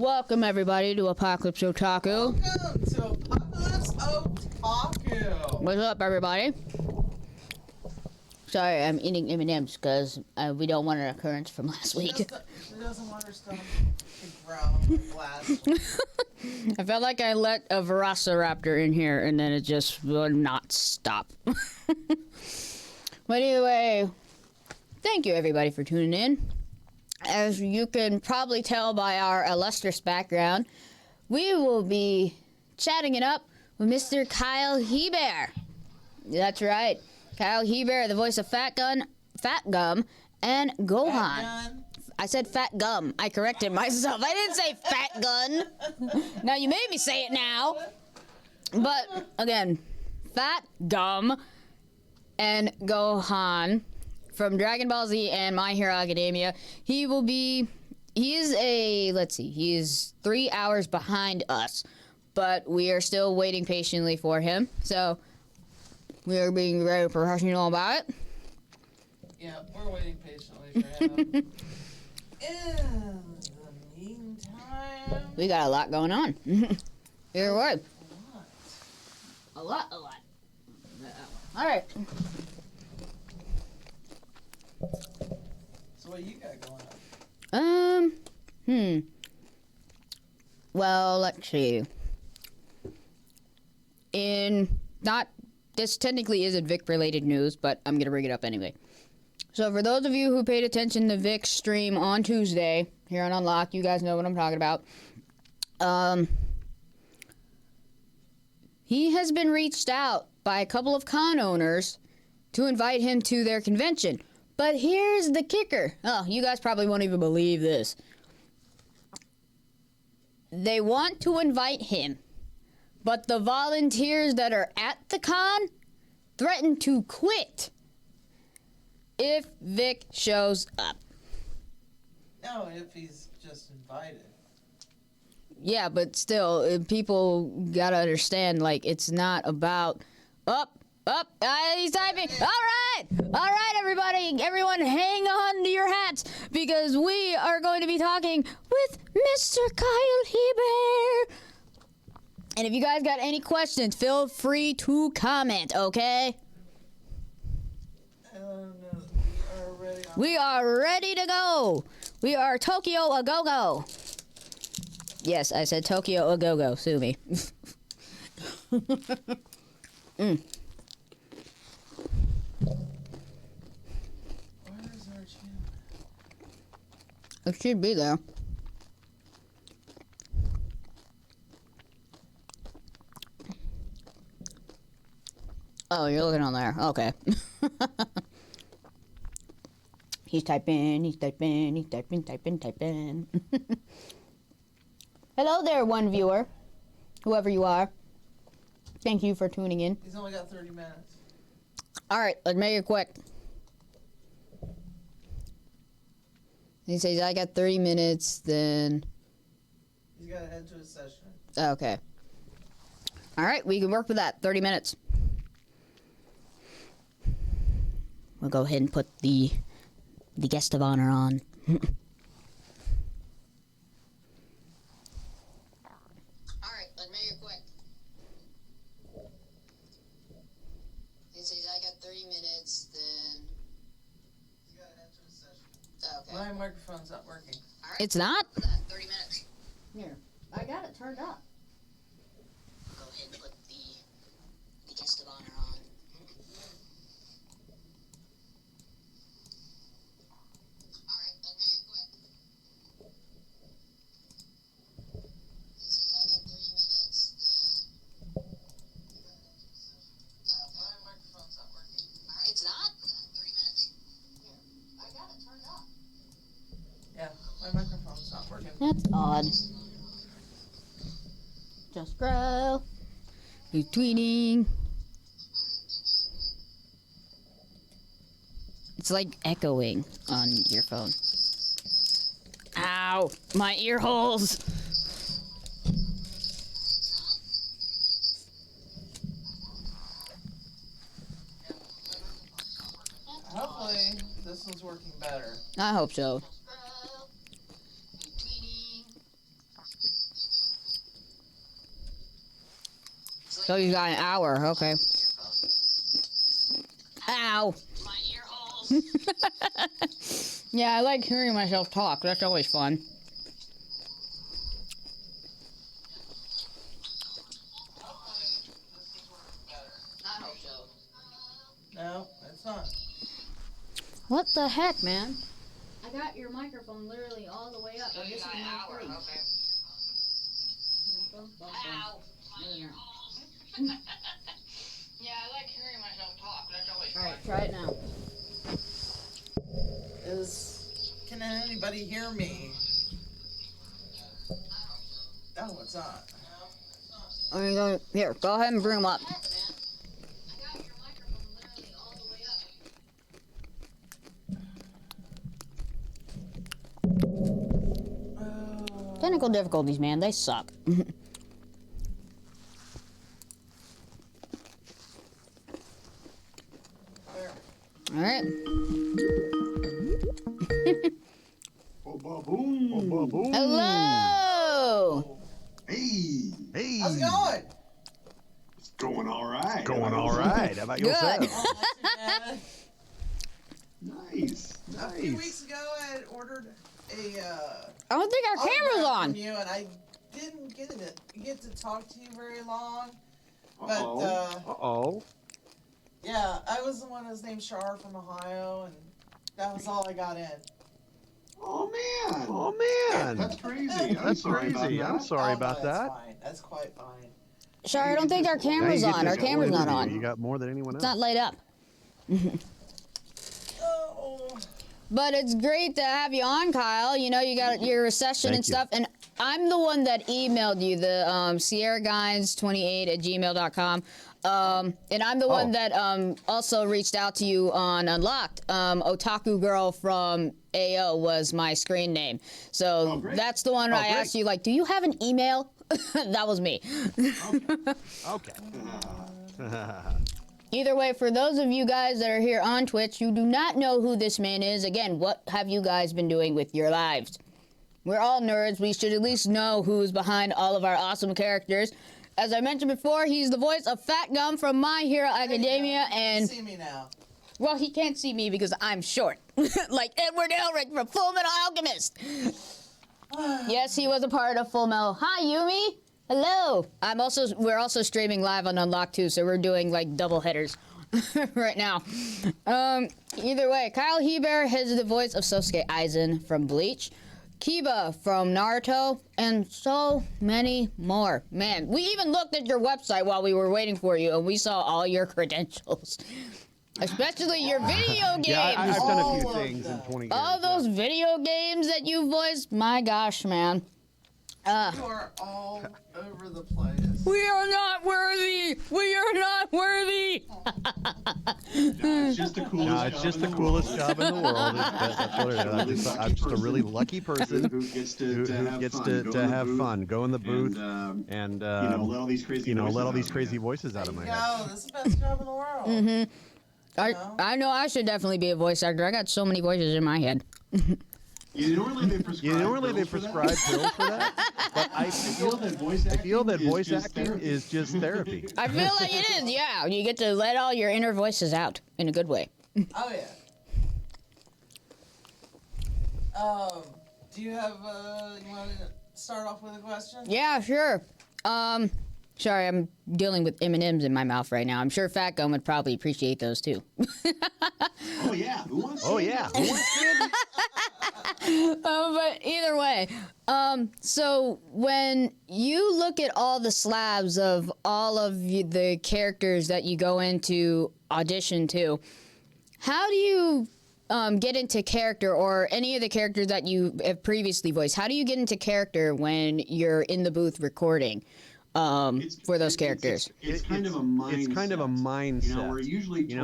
Welcome everybody to Apocalypse Otaku. Welcome to Apocalypse Otaku. What's up, everybody? Sorry, I'm eating M&Ms because we don't want an occurrence from last week. She doesn't want her stomach to growl like last week. I felt like I let a Velociraptor in here and then it just would not stop. But anyway, thank you everybody for tuning in. As you can probably tell by our illustrious background, we will be chatting it up with Mr. Kyle Hebert. That's right. Kyle Hebert, the voice of Fatgum, and Gohan. I said Fatgum. I corrected myself. I didn't say Fatgun. Now you made me say it now. But again, Fatgum and Gohan from Dragon Ball Z and My Hero Academia. He is 3 hours behind us, but we are still waiting patiently for him. So we are being very professional about it. Yeah, we're waiting patiently for him. In the meantime, We got a lot going on. Your word. A lot. All right. So what you got going on? Well, let's see. This technically isn't Vic-related news, but I'm gonna bring it up anyway. So for those of you who paid attention to Vic's stream on Tuesday here on Unlocked, you guys know what I'm talking about. He has been reached out by a couple of con owners to invite him to their convention. But here's the kicker. Oh, you guys probably won't even believe this. They want to invite him, but the volunteers that are at the con threaten to quit if Vic shows up. No, if he's just invited. Yeah, but still, people gotta understand, like, it's not about he's typing. All right, everybody, everyone, hang on to your hats because we are going to be talking with Mr. Kyle Hebert. And if you guys got any questions, feel free to comment, okay? We are ready to go. We are Tokyo a go-go. Yes, I said Tokyo a go-go. Sue me. It should be there. Oh, you're looking on there. Okay. He's typing. Hello there, one viewer. Whoever you are. Thank you for tuning in. He's only got 30 minutes. Alright, let's make it quick. He says, I got 30 minutes, then... He's got to head to his session. Okay. Alright, we can work with that. 30 minutes. We'll go ahead and put the guest of honor on. Alright, let's make it quick. He says, I got 30 minutes, then... He's got to head to his session. Okay. My microphone's not working. All right. It's not? 30 minutes. Here. I got it turned up. Go ahead and put the guest of honor on. Alright, let's make it quick. This is, I got 30 minutes, then... Okay. My microphone's not working. Alright. It's not? 30 minutes. Here. I got it turned up. Yeah, my microphone's not working. That's odd. Just grow. He's tweeting. It's like echoing on your phone. Ow! My ear holes! Hopefully, this one's working better. I hope so. So you got an hour, okay. Ow. Yeah, I like hearing myself talk. That's always fun. No, it's not. What the heck, man? I got your microphone literally all the way up. So this is my hour, okay. Ow. Yeah, I like hearing myself talk. That's always fun. Alright, try it now. Can anybody hear me? No, it's not. Here, go ahead and bring him up. Technical difficulties, man, they suck. Alright. Hello! Hey! Hey! How's it going? It's going all right. Going all right. How about yourself? Good. Nice. A few weeks ago, I had ordered a. I don't think our camera's autograph on. from you, and I didn't get to talk to you very long. But Uh-oh. yeah, I was the one whose name's Shar from Ohio, and that was all I got in. Oh man. Oh man. That's crazy. That's crazy. I'm sorry about that's that. fine. That's quite fine. Sorry, I don't think our camera's Now you get on. to Our camera's explain not to me. on. You got more than anyone It's else. not light up. Oh. But it's great to have you on, Kyle. You know, you got your session Thank and you. stuff. And I'm the one that emailed you, the SierraGuines28@gmail.com. And I'm the one that also reached out to you on Unlocked. Otaku Girl from AO was my screen name. So that's the one I asked you, like, do you have an email? That was me. Okay. Either way, for those of you guys that are here on Twitch, you do not know who this man is. Again, what have you guys been doing with your lives? We're all nerds. We should at least know who's behind all of our awesome characters. As I mentioned before, he's the voice of Fatgum from My Hero Academia, and See me now. well, he can't see me because I'm short, like Edward Elric from Full Metal Alchemist. Yes, he was a part of Full Metal. Hi, Yumi. Hello. We're also streaming live on Unlocked too, so we're doing like double headers right now. Either way, Kyle Hebert is the voice of Sosuke Aizen from Bleach, Kiba from Naruto, and so many more. Man, we even looked at your website while we were waiting for you, and we saw all your credentials. Especially your video games. Yeah, I've done a few All of things in them. 20 years. All those video games that you voiced, my gosh, man. You are all over the place. We are not worthy. We are not worthy. No, it's just the coolest. No, it's just the coolest job in the world. That's what it is. I'm just a really lucky person who gets who gets to have fun, go in the booth, and let all these crazy voices out of my head. No, this is the best job in the world. I know I should definitely be a voice actor. I got so many voices in my head. You know really they prescribe pills for that, but I feel that voice acting is just therapy. I feel like it is, yeah. You get to let all your inner voices out in a good way. Oh yeah. Do you have you want to start off with a question? Yeah, sure. Sorry, I'm dealing with M&Ms in my mouth right now. I'm sure Fatgum would probably appreciate those too. Oh yeah, who wants? Oh yeah, who wants candy? But either way, so when you look at all the slabs of all of the characters that you go into audition to, how do you get into character, or any of the characters that you have previously voiced? How do you get into character when you're in the booth recording? For those characters. It's kind of a mindset. It's kind of a mindset.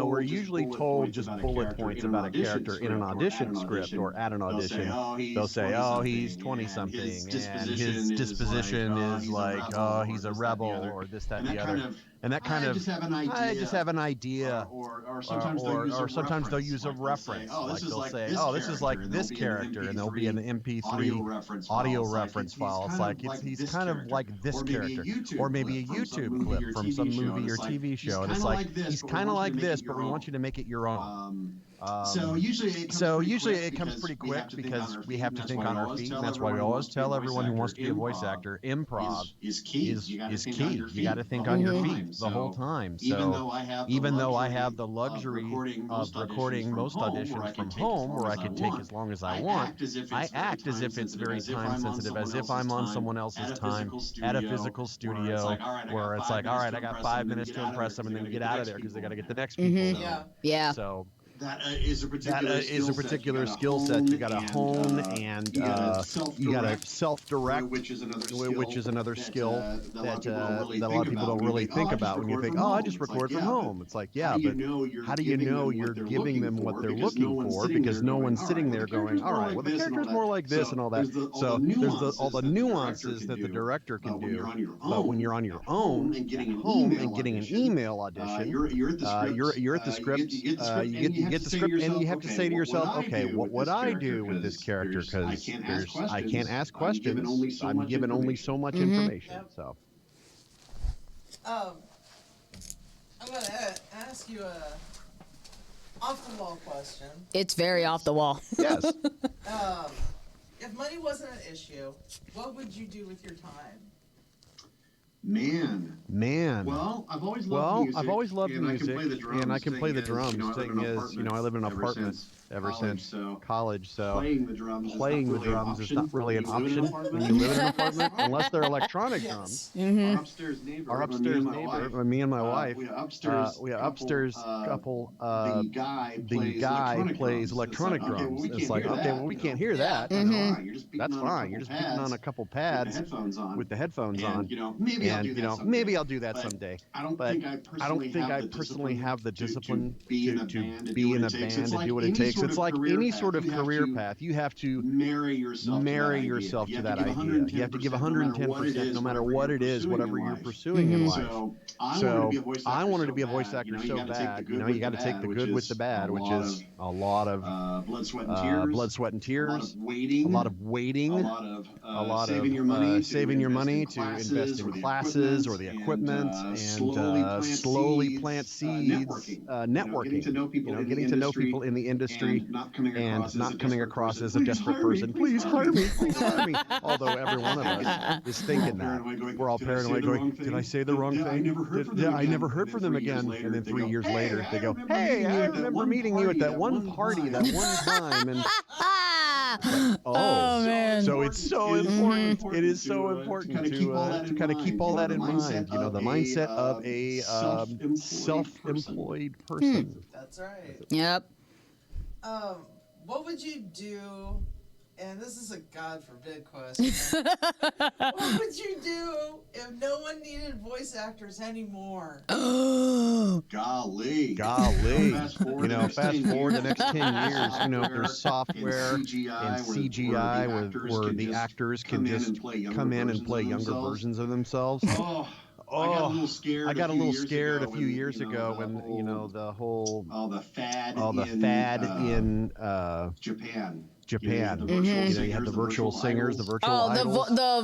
We're usually told just bullet points about a character in an audition script or at an audition. They'll say, oh, he's 20-something, and his disposition is like, oh, he's a rebel, or this, that, and the other. and that kind I of just have an idea. I just have an idea. Or sometimes they'll use a reference. Like they'll say, "Oh, this is like this character," and there'll be an MP3 audio reference file. It's like he's kind of like this character, or maybe a YouTube clip from some movie or TV show, and it's like he's kind of like this, but we want you to make it your own. So usually it comes pretty quick quick because we have to think on our feet, and that's why we always tell everyone who wants to be a voice actor, improv is key. You got to think on your feet the whole time. So even though I have the luxury of recording most auditions from home, where I can take as long as I want, I act as if it's very time sensitive, as if I'm on someone else's time at a physical studio, where it's like, all right, I got 5 minutes to impress them, and then get out of there because they got to get the next people. Yeah. So. That is a particular skill set you got to hone, and you got to self-direct, which is another skill that a lot of people don't really think about when you think, oh, I just record from home. It's like, yeah, but how do you know you're giving them what they're looking for? Because no one's sitting there going, all right, well, the character's more like this and all that. So there's all the nuances that the director can do. But when you're on your own at home and getting an email audition, you're at the script, you get the script, and you have to say to yourself, okay, what would I do with this character? Because I can't ask questions. I'm given only so much information. So. I'm gonna ask you a off-the-wall question. It's very off the wall. Yes. If money wasn't an issue, what would you do with your time? Man. Well, I've always loved music, and I can play the drums. Thing is, I live in an apartment ever since college, so playing the drums is not really an option when you live in an apartment, unless they're electronic drums. Our upstairs neighbor, me and my wife, we have upstairs couple. The guy plays electronic drums. It's like, okay, well, we can't hear that. That's fine. You're just beating on a couple pads with the headphones on. Maybe I'll do that someday. I don't think I personally have the discipline to be in a band and do what it takes. It's like any sort of career path. You have to marry yourself to that idea. You have to give 110% no matter what it is, whatever you're pursuing in life. So I wanted to be a voice actor so bad. You got to take the good with the bad, which is a lot of blood, sweat, and tears, a lot of waiting, a lot of saving your money to invest in classes or the equipment, and slowly plant seeds, networking, getting to know people in the industry, and not coming across as a desperate person. Please hire me, Although every one of us is thinking that. We're all paranoid going, did I say the wrong thing? I never heard from them again. And then 3 years later, they go, hey, I remember meeting you at that one party that one time. And oh man! So it's so important. It is so important to kind of keep all that in mind. The mindset of a self-employed person. That's right. Yep. What would you do? And this is a God forbid question. What would you do if no one needed voice actors anymore? Golly. Fast forward the next 10 years, there's software and CGI where the actors can just come in and play younger versions of themselves. I got a little scared a few years ago when the fad in Japan. You have the virtual singers, the virtual idols. the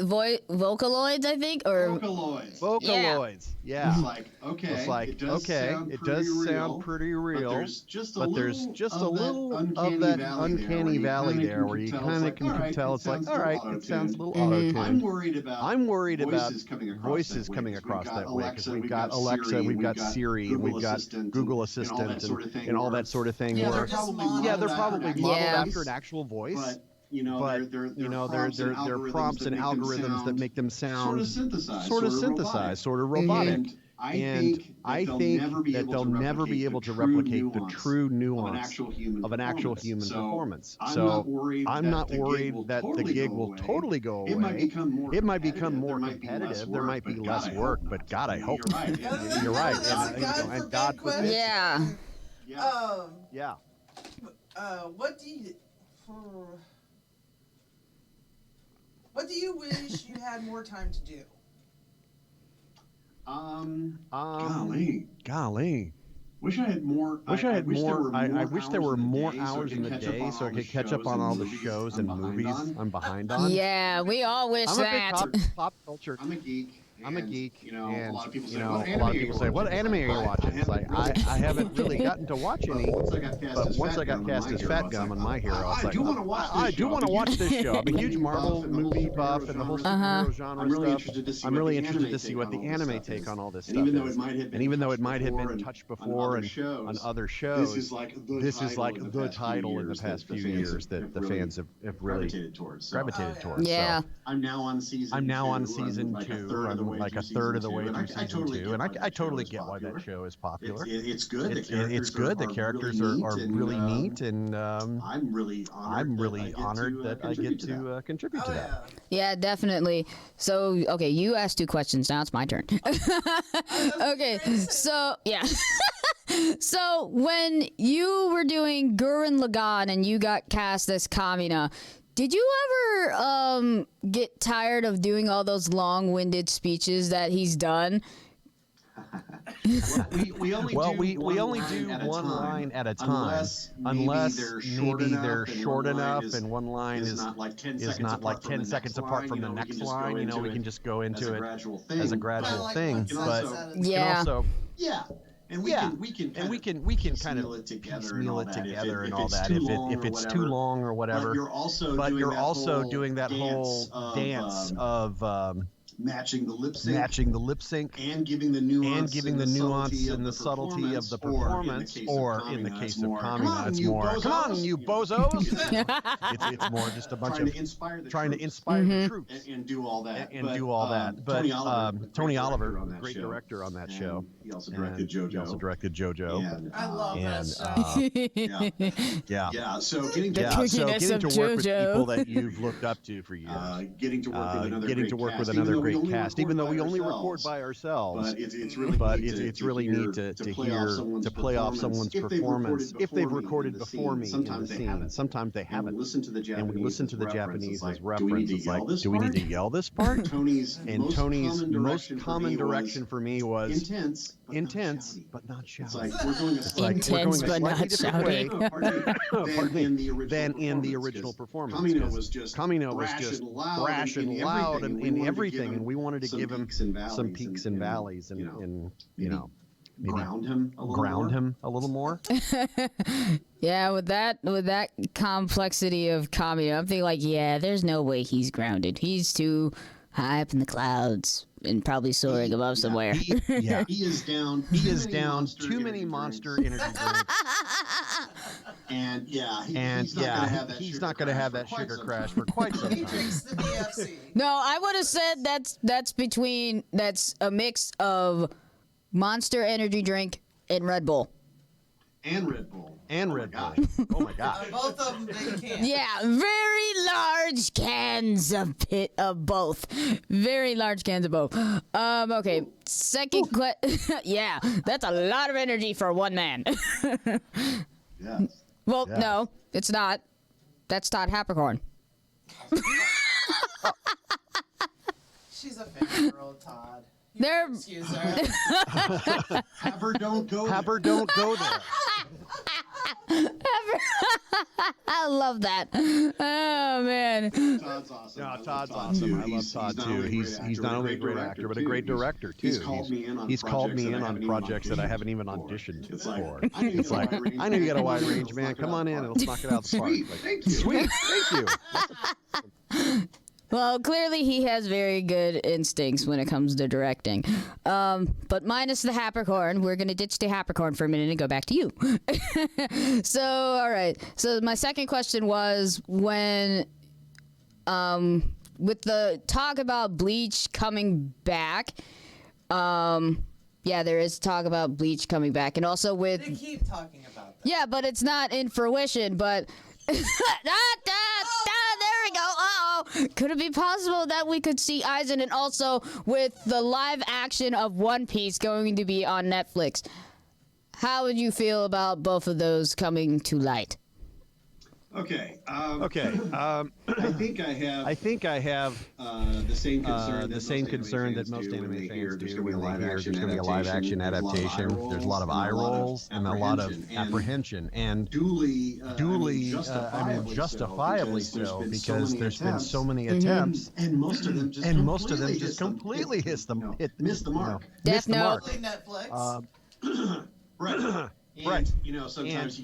Vocaloids, I think, or Vocaloids. Yeah. It's like, it does sound pretty real, but there's just a little of that uncanny valley there where you kind of can tell it's like, all right, it sounds a little auto-tuned. I'm worried about voices coming across that way, because we've got Alexa, we've got Siri, and we've got Google Assistant and all that sort of thing. Yeah, They're probably modeled after an actual voice. But they're prompts and algorithms that make them sound sort of synthesized, sort of robotic. And I think that they'll never be able to replicate the true nuance of an actual human performance. So I'm not worried that the gig will totally go away. It might become more competitive. There might be less work, but God, I hope you're right. And God forbid. Yeah. Yeah. What do you wish you had more time to do? Golly. Wish I had more. I wish there were more hours in the day so I could catch up on all the shows and movies I'm behind on. Yeah, we all wish I'm that. a big pop culture. I'm a geek. I'm a geek, You know, and a lot of people say, a "What lot of people say, "What anime are you watching?" It's like I haven't really gotten to watch any. But once I got cast as Fatgum on My Hero, I was like, I do want to watch this show. I'm a huge Marvel movie buff and the whole superhero genre I'm really stuff. interested to see I'm what really the interested anime to see what the take on all this anime stuff take is. on all this And stuff even though is. it might have And even though it might have been been touched touched before before on on other this shows, is like the title in the past few years that the fans have really gravitated towards. gravitated towards. Yeah. So I'm now on season. I'm season like 2. I'm like a third of the way through season 2, and I totally get why popular. that show is popular. It's good. It's good. The characters are really neat, and I'm really honored that I get to contribute to that. Yeah, definitely. So, okay, you asked 2 questions. Now it's my turn. Okay, so, yeah. So, when you were doing Gurren Lagann and you got cast as Kamina, did you ever get tired of doing all those long-winded speeches that he's done? we only do one line at a time, unless maybe they're short enough and one line is not like 10 seconds apart from the next line. You know, we can just go into it as a gradual thing. But yeah. And we can kind of piecemeal it together and all that if it's too long or whatever. But you're also doing that whole dance of matching the lip sync and giving the nuance and the subtlety of the performance, or in the case of Kamina, it's you more, bozos. come on, you bozos. it's more just a bunch of trying to inspire the troops and do all that. But Tony Oliver, that great show. director on that show. He also directed JoJo. And, I love and that show. yeah. So getting The to kookiness getting of to work with JoJo. people that you've looked up to for years. getting to work with great another cast, even though we only record by ourselves. But it's really neat to play off someone's performance if they've recorded before me in the scene. Sometimes they haven't. And we listen to the Japanese as like, reference. It's like, do we need to yell this part? Tony's most common direction for me was intense, but not shouty. It's like we're going Intense, a but slightly not different way shouty. than in the original performance. Kamino was just brash and loud in everything, and we wanted to give him some peaks and valleys, and you know, maybe ground him a little more. Yeah, with that complexity of Kamina, I'm thinking like, yeah, there's no way he's grounded. He's too high up in the clouds and probably soaring above somewhere. He is down. Too many monster energy drinks. And he's not going to have that sugar crash for quite some He time. drinks the BFC. No, I would have said that's a mix of Monster Energy drink and Red Bull. And Red Bull. Oh my god. Both of them big cans. Yeah, very large cans of both. Very large cans of both. Okay, second question. Yeah, that's a lot of energy for one man. Yes. Well, Yeah. no, it's not. That's Todd Hapricorn. She's a fangirl, Todd. You They're- can excuse her. Have her don't go there. I love that. Oh man. Todd's awesome. Yeah, Todd's awesome. I love Todd too. He's not only a great actor, but a great director too. He's called me in on projects that I haven't even auditioned for. It's like, I know you got a wide range, man. Come on in and let's knock it out the park. Like, Thank you. Sweet, thank you. Well, clearly he has very good instincts when it comes to directing. But minus the Hapricorn, we're going to ditch the Hapricorn for a minute and go back to you. So, all right. So my second question was when, with the talk about Bleach coming back, yeah, there is talk about Bleach coming back. And also with... They keep talking about that. Yeah, but it's not in fruition, but... There we go. Uh-oh. Could it be possible that we could see Aizen, and also with the live action of One Piece going to be on Netflix? How would you feel about both of those coming to light? Okay. Okay. I think I have the same concern that most anime fans do when they hear there's going to be a live action adaptation. There's a lot of eye rolls and a lot of apprehension, and duly, justifiably so, because there's been so many attempts, and most of them just completely missed the mark. Death Note. Netflix. Right. Right. Sometimes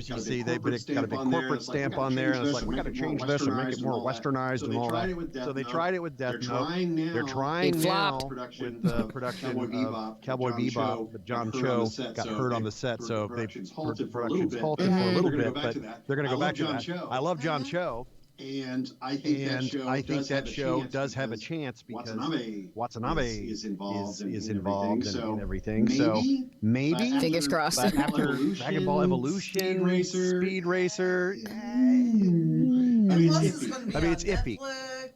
you see they've got a big corporate stamp on there, and it's like, we got to change this and make it more westernized and all that. So they tried it with Death Note. They're trying now with the production of Cowboy Bebop, but John Cho got hurt on the set, so production's halted for a little bit, but they're going to go back to that. I love John Cho. And I think that show does have a chance because Watanabe is involved in everything. So maybe Fingers crossed. But after Dragon Ball Evolution, Speed Racer, it's iffy.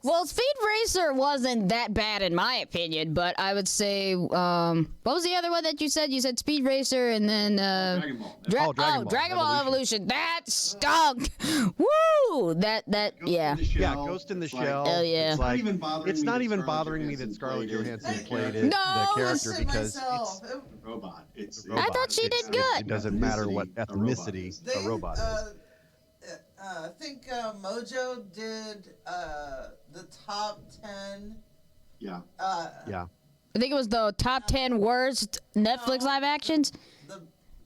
Well, Speed Racer wasn't that bad in my opinion, but I would say, what was the other one that you said? You said Speed Racer and then Dragon Ball Evolution. That stunk. Woo! Yeah. Ghost in the Shell. Oh yeah. It's not even bothering me that Scarlett Johansson played the character because it's robot. It's I thought she did good. It doesn't matter what ethnicity a robot is. I think Mojo did the top 10. Yeah. Yeah. I think it was the top 10 worst Netflix live actions. The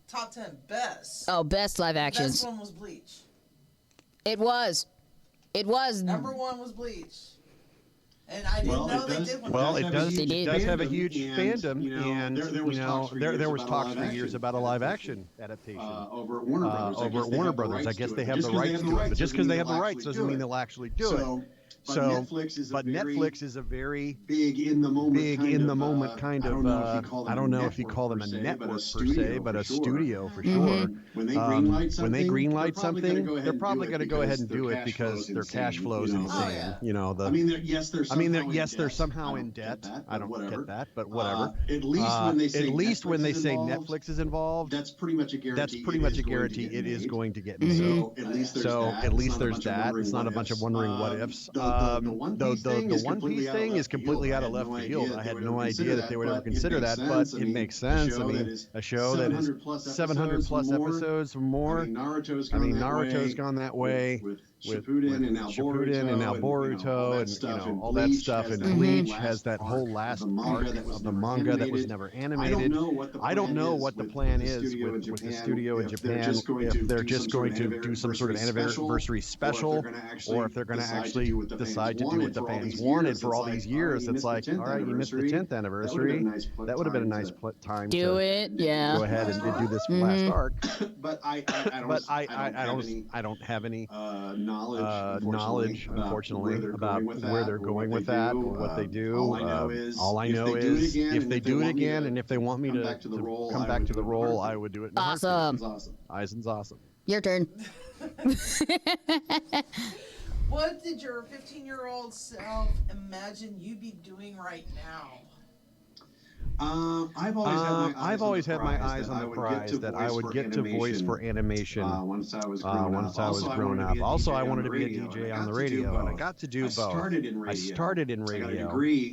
top 10 best. Oh, best live actions. Best one was Bleach. It was. Number one was Bleach. And I didn't know they did one. Well, it does have a huge and, fandom, and there was talks for years about a live action adaptation over at Warner Brothers. I guess they have the rights to it, but just because they have the rights doesn't mean they'll actually do it. But Netflix is a very big in the moment kind of I don't know if you call them a network per se, but a studio for sure. When they greenlight something, they're probably going to go ahead and do it because their cash flow is insane. They're somehow in debt. I don't get that, but whatever. At least when they say Netflix is involved, that's pretty much a guarantee. It is going to get made. So at least there's that. It's not a bunch of wondering what ifs. The One Piece thing is completely out of left field. I had no idea that they would ever consider that, but it makes sense. I mean, a show that is 700 plus episodes or more. Naruto's gone that way. With Shippuden and now Boruto and all that stuff, and Bleach has that whole last arc of the manga that was never animated. I don't know what the plan is with the studio in Japan, if they're just going to do some sort of anniversary special, or if they're going to actually decide to do what the fans wanted for all these years. It's like, all right, you missed the 10th anniversry. That would have been a nice time to do it. Yeah. Go ahead and do this last arc. But I don't have any knowledge, unfortunately, about where they're going with that or what they do. All I know is if they do it again and if they want me to come back to the role, I would do it. Awesome. Aizen's awesome. Your turn. What did your 15-year-old self imagine you'd be doing right now? I've always had my eyes on the prize that I would get to voice for animation once I was grown up. Also, I wanted to be a DJ on the radio, and I got to do both. I started in radio.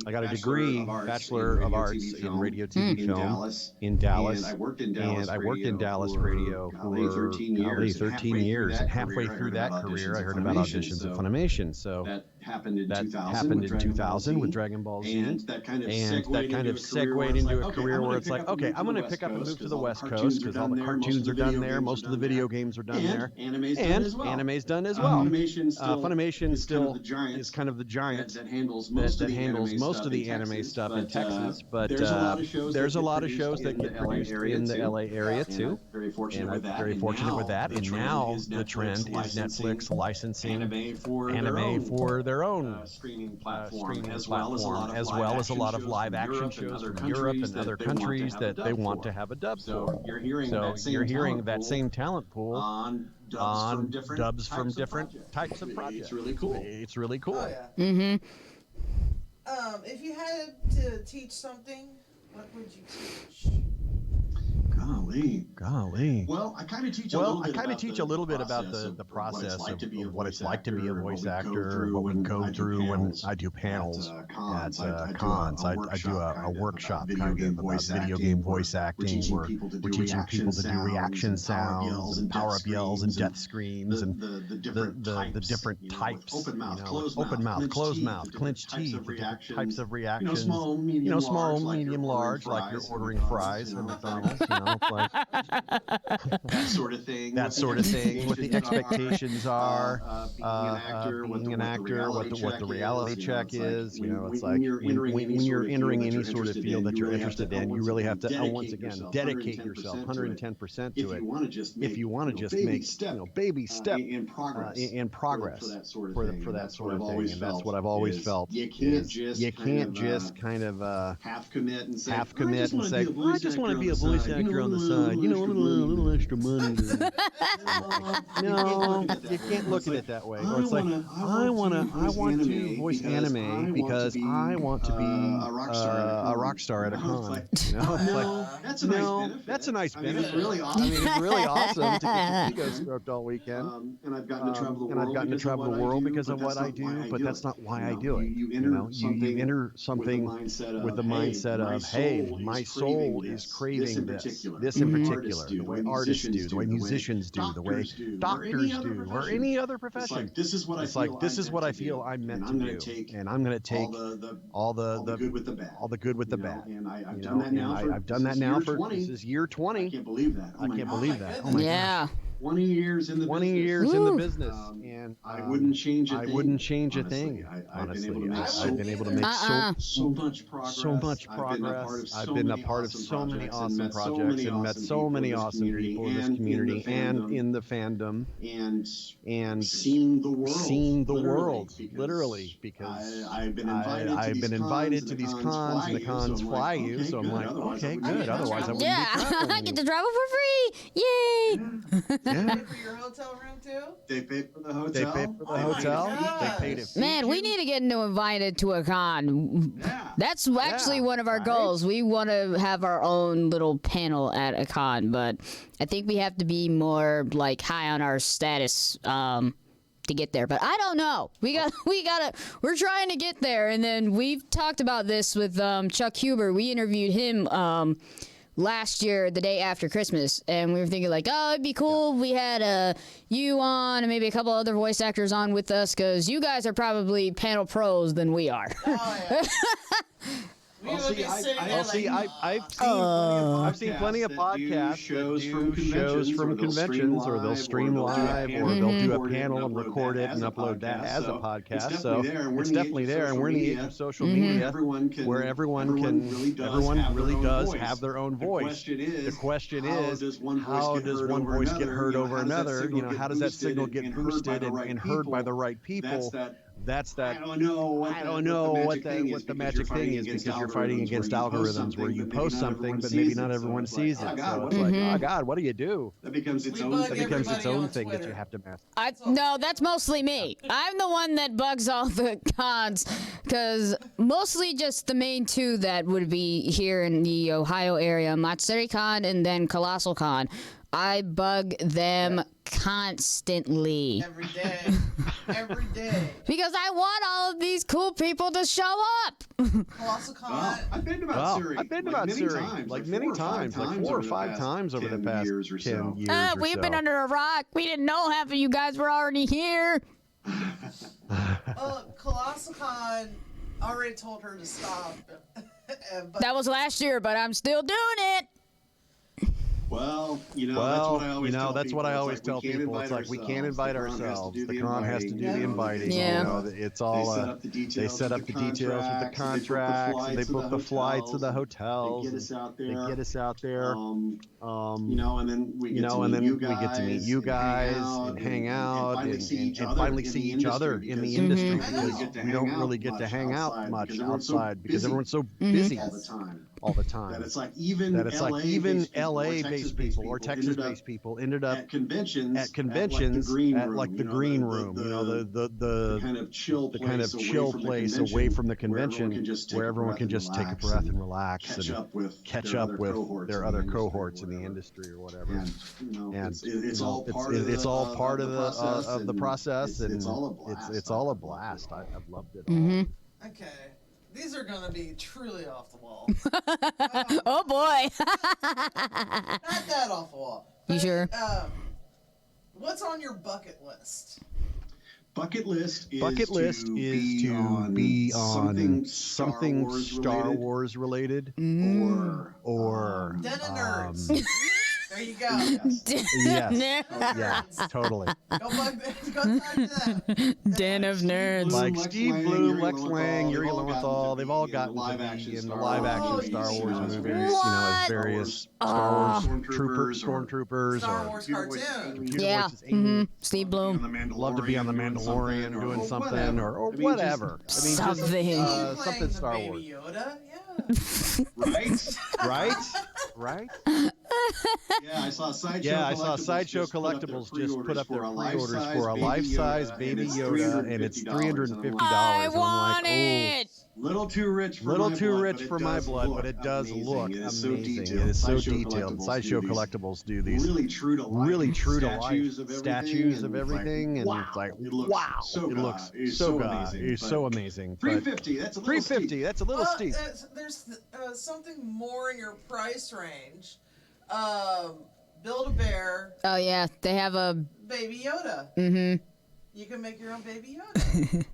I got a degree, Bachelor of Arts in radio, TV, film in Dallas. And I worked in Dallas radio for 13 years. And halfway through that career, I heard about auditions at Funimation. So that happened in 2000 with Dragon Ball Z. And that kind of segued into a career where it's like, okay, I'm going to pick up and move to the West Coast because all the cartoons are done there, most of the video games are done there, and anime's done as well. Funimation still is kind of the giant that handles most of the anime stuff in Texas, but there's a lot of shows that get produced in the LA area too, and I'm very fortunate with that. And now the trend is Netflix licensing anime for their own streaming platform, as well as a lot of live action shows from Europe and other countries that they want to have a dub for. You're hearing that same talent pool on dubs from different types of projects. It's really cool. Oh, yeah. Mm-hmm. If you had to teach something, what would you teach? Golly. Well, I kind of teach a little bit about the process of what it's like to be a voice actor, what we go through when I do panels at cons. I do a workshop kind of about video game voice acting. We're teaching people to do reaction sounds and power-up yells and death screams and the different types, open mouth, closed mouth, clenched teeth, the different types of reactions. Small, medium, large, like you're ordering fries from McDonald's. Like that sort of thing. What the expectations are, being an actor, what the reality check is. It's like when you're entering any sort of field that you're interested in, you really have to once again dedicate yourself 110% to it. If you want to just make baby step in progress for that sort of thing, and that's what I've always felt. You can't just kind of half commit and say, I just want to be a voice actor on the side. A little extra money. No, you can't look at it that way. Or it's like I want to voice anime because I want to be a rock star at a con. That's a nice benefit. It's really awesome. It's really awesome to get your ego stroked all weekend. And I've gotten to travel the world because of what I do, but that's not why I do it. You enter something with the mindset of, hey, my soul is craving this in particular, the way artists do, the way musicians do, the way doctors do, or any other profession. It's like this is what I feel I'm meant to do, and I'm going to take all the good with the bad. And I've done that now for this is year 20. I can't believe that. Oh my gosh. 20 years in the business, and I wouldn't change a thing. Honestly, I've been able to make so much progress. I've been a part of so many awesome projects and met so many awesome people in this community and in the fandom, and seeing the world literally, because I've been invited to these cons, and the cons fly you. So I'm like, okay, good. Otherwise, I wouldn't be traveling. I get to travel for free. Yay! They pay for your hotel room too? They pay for the hotel. They paid it. Man, we need to get invited to a con. Yeah. That's actually one of our goals. We want to have our own little panel at a con, but I think we have to be more like high on our status to get there. But I don't know. We're trying to get there, and then we've talked about this with Chuck Huber. We interviewed him last year, the day after Christmas, and we were thinking like, oh, it'd be cool if we had you on and maybe a couple other voice actors on with us, because you guys are probably panel pros than we are. Oh, yeah. I've seen plenty of podcasts shows from conventions, or they'll stream live, or they'll do a panel and record it and upload that as a podcast. So it's definitely there, and we're in the age of social media where everyone really does have their own voice. The question is, how does one voice get heard over another? How does that signal get boosted and heard by the right people? That's that. I don't know what the magic thing is, because you're fighting against algorithms where you post something, but maybe not everyone sees it. So it's like, oh God, what do you do? That becomes its own thing that you have to master. No, that's mostly me. I'm the one that bugs all the cons, because mostly just the main two that would be here in the Ohio area, Matsuri Con and then Colossal Con. I bug them constantly. Every day. Because I want all of these cool people to show up. Colossal Con. I've been to Matsuri. Like many times, like 4 or 5 times over the past 10 years. We've been under a rock. We didn't know half of you guys were already here. Colossal Con already told her to stop. That was last year, but I'm still doing it. Well, that's what I always tell people. It's like, we can't invite ourselves. The con has to do the inviting. Yeah. It's all they set up the details with the contracts, and they book the flights to the hotels. They get us out there. And then we get to meet you guys and hang out and finally see each other in the industry, because we don't really get to hang out much outside because everyone's so busy all the time. That it's like even LA Texas-based people or Texas-based people ended up at conventions at like the green room, you know, the kind of chill place away from the convention where everyone can just take a breath and relax catch and up with catch up with their other cohorts in the industry or whatever. And, you know, and it's all part of the process, and it's all a blast. I've loved it. Okay. These are gonna be truly off the wall. Oh boy. Not that off the wall. You But, sure? What's on your bucket list? Bucket list is to be on something Star related, Wars related, or Den of Nerds. There you go. yes, totally. Go talk to them. Den of Nerds. Like Steve Blum, Lex Lang, Yuri Lowenthal, they've all gotten to be in the live-action Star Wars movies, you know, as various Star Wars stormtroopers, Star or Wars cartoon. Yeah. Steve Blum. love to be on the Mandalorian doing something, or whatever. I mean, Something. just, something Star Baby Wars. Yoda? Yeah. Right? Yeah, I saw Sideshow Collectibles just put up their pre-orders for a life-size Baby Yoda, and it's $350. I And I'm want like, it. Little too rich for my blood, but it does look amazing. amazing. It is so detailed. Sideshow Collectibles do these really true to life statues of everything, and wow, it's like, it looks wow, so it looks so amazing. It's so amazing. But $350. That's a little steep. That's a little steep. There's something more in your price range. Build-A-Bear. Oh yeah, they have a Baby Yoda. Mm-hmm. You can make your own Baby Yoda.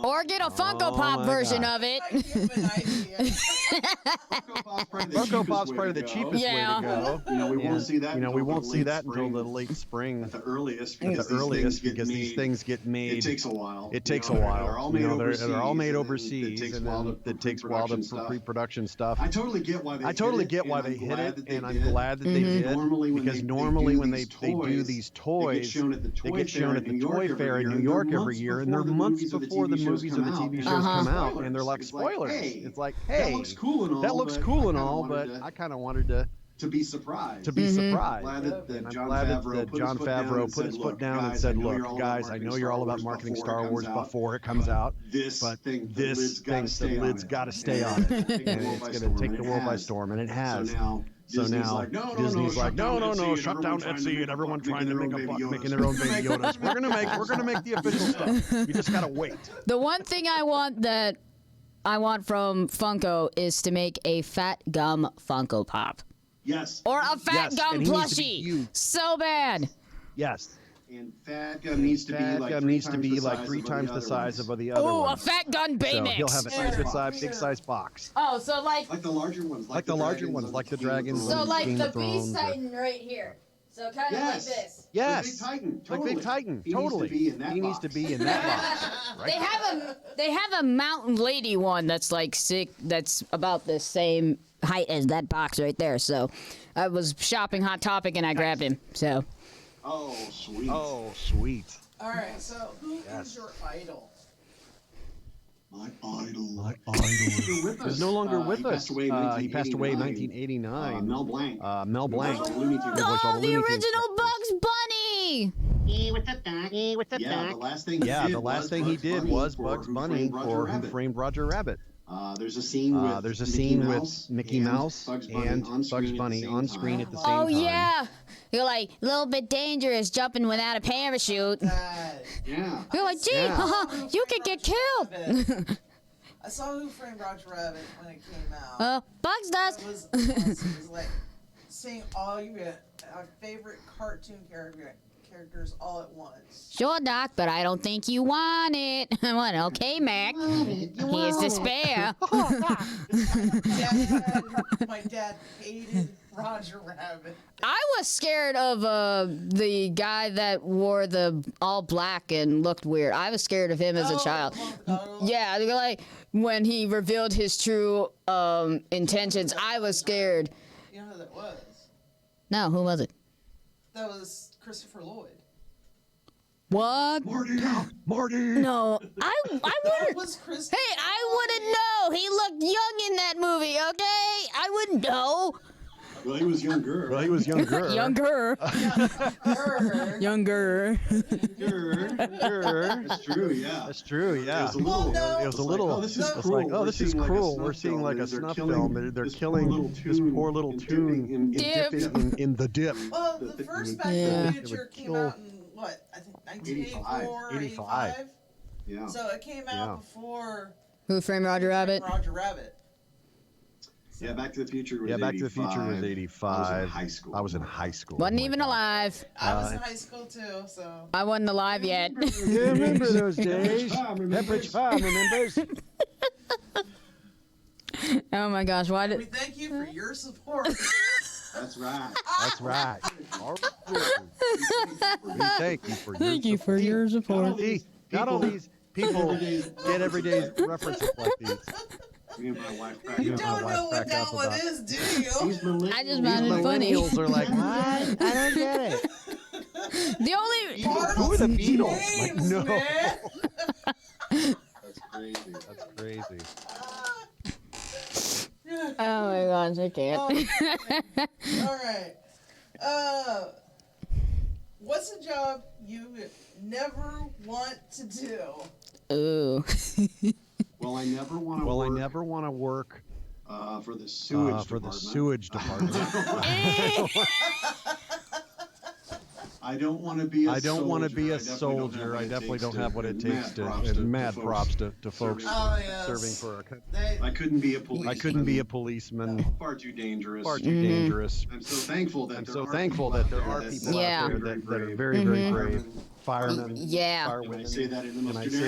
Or get a Funko Pop version of it. I give an idea. Funko Pop's probably the cheapest way to go. You know, we won't see that. We won't see that until the late spring. At the earliest, because these things get made. It takes a while. They're all made overseas, and it takes a while to pre-production stuff. I totally get why they hit it, and I'm glad that they did. Because normally when they do these toys, they get shown at the toy fair in New York every year, and they're months before the movies or the TV shows come out, and they're like spoilers. It's like, hey, that looks cool and all, but I kind of wanted to be surprised. I'm glad that Jon Favreau put his foot down and said, look, guys, I know you're all about marketing Star Wars before it comes out, but this thing, the lid's got to stay on it, and it's going to take the world by storm, and it has. So now Disney's like, no, shut down Etsy and everyone trying to make a buck making their own Baby Yodas. We're gonna make the official stuff. You just gotta wait. The one thing I want from Funko is to make a Fatgum Funko Pop. Yes. Or a Fatgum plushie. So bad. Yes. And Fatgum needs to be like 3 times the size of the other ones. A Fatgum Baymax. So he'll have a big size box. Oh, so like the larger ones, like the dragons. So like the Beast Titan right here. So kind of like this. Yes. Like Big Titan. Totally. He needs to be in that box. Right? They have a Mountain Lady one that's like sick. That's about the same height as that box right there. So I was shopping Hot Topic and I grabbed him. So. Oh, sweet. All right, so who is your idol? My idol. He's no longer with us. He passed away in 1989. Mel Blanc. Mel Blanc. Oh, the original Bugs Bunny! Yeah, the last thing he did was Bugs Bunny for Who Framed Roger Rabbit. There's a scene with Mickey Mouse and Bugs Bunny on screen at the same time. Oh, yeah. You're like, a little bit dangerous jumping without a parachute. Yeah. You're like, gee, you could get killed. I saw Who Framed Roger Rabbit when it came out. Bugs does. It was awesome. It was like seeing all your favorite cartoon characters all at once. Sure, Doc, but I don't think you want it. I went, okay, Mac. Here's the spare. My dad hated Roger Rabbit. I was scared of the guy that wore the all black and looked weird. I was scared of him as a child. Yeah, like when he revealed his true intentions, I was scared. You know who that was? No, who was it? That was Christopher Lloyd. What? Marty. No, I wouldn't. Was Chris? Hey, I wouldn't know. He looked young in that movie. Okay, I wouldn't know. Well, he was younger. Well, he was younger. Younger. Younger. That's true. Yeah. That's true. Yeah. It was a little. no. It was a little. Oh, this is It's cruel. like, oh, this is cruel. We're seeing like a snuff film. They're killing this poor little tune in the dip. Well, the first Back to the Future came out in what? I think 1984, 85. Yeah. So it came out before Who Framed Roger Rabbit? Roger Rabbit. Yeah, Back to the Future was 85. Back to the Future was 85. I was in high school. Wasn't even alive. I was in high school too, so. I wasn't alive yet. You remember those days? Pepperidge Farm remembers? Oh my gosh, why We did... thank you for your support. That's right. That's right. All right. We thank you for your Thank you for your support. See, not all these people get everyday references like these. Me and my wife You don't know what that one is, do you? I just found it funny. Millennials are like, what? I don't get it. The only... Who are the Beatles? Like, Names, no. man. That's crazy. That's crazy. Oh my gosh, I can't. All right. What's a job you never want to do? Ooh. Well, I never want to work. For the sewage department. I don't want to be a soldier. I definitely don't have what it takes to. And mad props to folks serving for our country. I couldn't be a policeman. I couldn't be a policeman. Far too dangerous. I'm so thankful that there are people out there that are very, very brave. Firemen, firewomen. And I say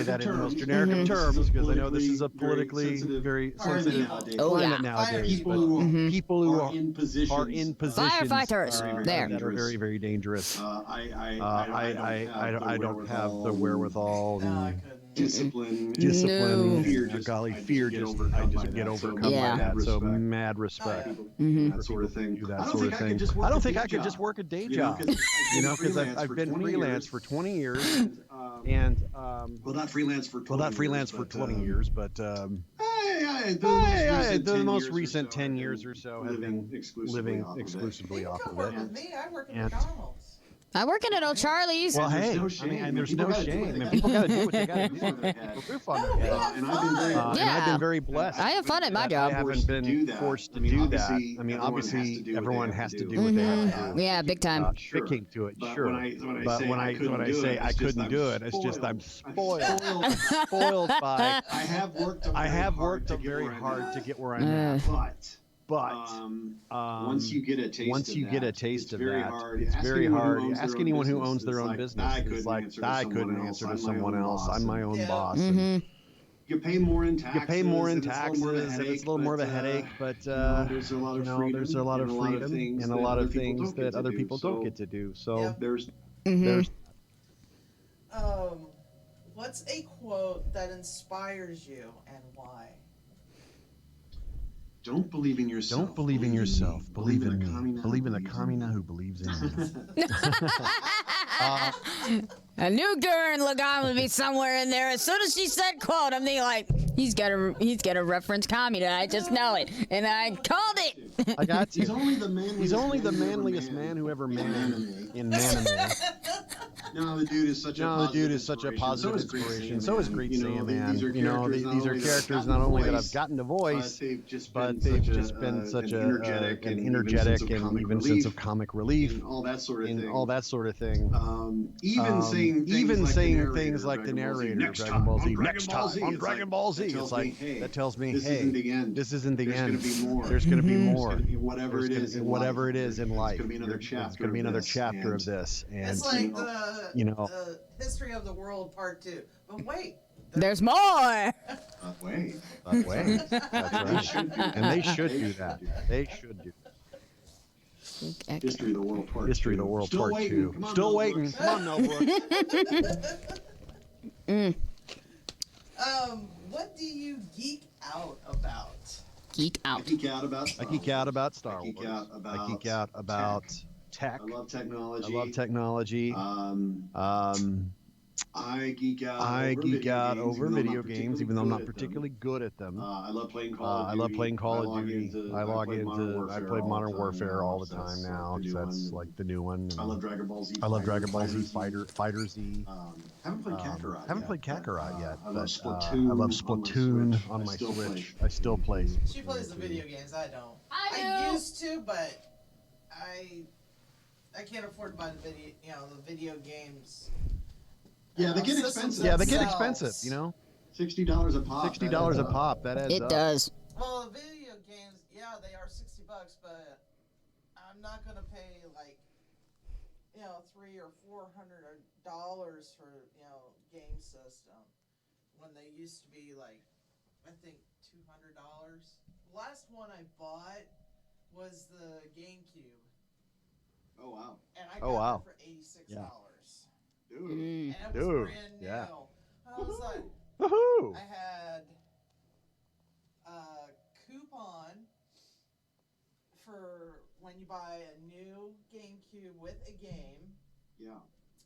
that in the most generic of terms because I know this is a politically very sensitive climate nowadays. People who are in positions Firefighters. that are very, very dangerous. I don't have the wherewithal. Discipline. No. Fear I just get overcome by that. So mad respect. That sort of thing. I don't think I could just work a day job. Because I've been freelance for 20 years, and well, not freelance for 20 years, but the most recent 10 years or so have been living exclusively off of it. Me, I work at McDonald's. I work in Old Charlie's. Well, hey, there's no shame. I mean, people gotta do what they gotta do. Put a roof on their head. And I've been very blessed. I have fun at my job. I haven't been forced to do that. I mean, obviously, everyone has to do what they have to do. Yeah, big time. It came to it, sure. But when I say I couldn't do it, it's just I'm spoiled. Spoiled by. I have worked very hard to get where I'm at. But once you get a taste of that, it's very hard. Ask anyone who owns their own business. It's like, I couldn't answer to someone else. I'm my own boss. You pay more in taxes. And it's a little more of a headache, but there's a lot of freedom and a lot of things that other people don't get to do. So there's. What's a quote that inspires you and why? Don't believe in yourself. Don't believe in yourself. Believe in me. Believe in the Kamina who believes in me. I knew Gurren Lagann would be somewhere in there. As soon as she said quote, I'm thinking like, he's got a reference Kamina. I just know it, and I called it. I got you. He's only the manliest man who ever manned in anime. No, the dude is such a positive inspiration. So is Great Saiyaman. These are characters not only that I've gotten to voice, but they've just been such an energetic and even sense of comic relief and all that sort of thing. Even saying things like the narrator, Dragon Ball Z, next time on Dragon Ball Z. It's like that tells me, hey, this isn't the end. There's going to be more. Whatever it is in life. It's going to be another chapter of this. And it's like the history of the world part 2. But wait. There's more. But wait. That's right. And they should do that. They should do that. History of the World Part 2. History of the World Part 2. Still waiting. Come on, Melbrook. What do you geek out about? Geek out. I geek out about Star Wars. I geek out about tech. I love technology. I geek out over video games, even though I'm not particularly good at them. I love playing Call of Duty. I play Modern Warfare all the time now because that's like the new one. And I love Dragon Ball Z Fighter Z. Haven't played Kakarot yet, but I love Splatoon on my Switch. I still play She plays the video games. I don't. I used to, but I can't afford to buy the video games. Yeah, they get expensive. Yeah, they get expensive. You know, $60 a pop. $60 a pop. That adds It up. does. Well, the video games, yeah, they are $60, but I'm not gonna pay like $300 or $400 for game system when they used to be like I think $200. The last one I bought was the GameCube. Oh wow! And I got it for $86. Yeah. Dude. And it was brand new. Yeah. I was like, woohoo! I had a coupon for when you buy a new GameCube with a game. Yeah.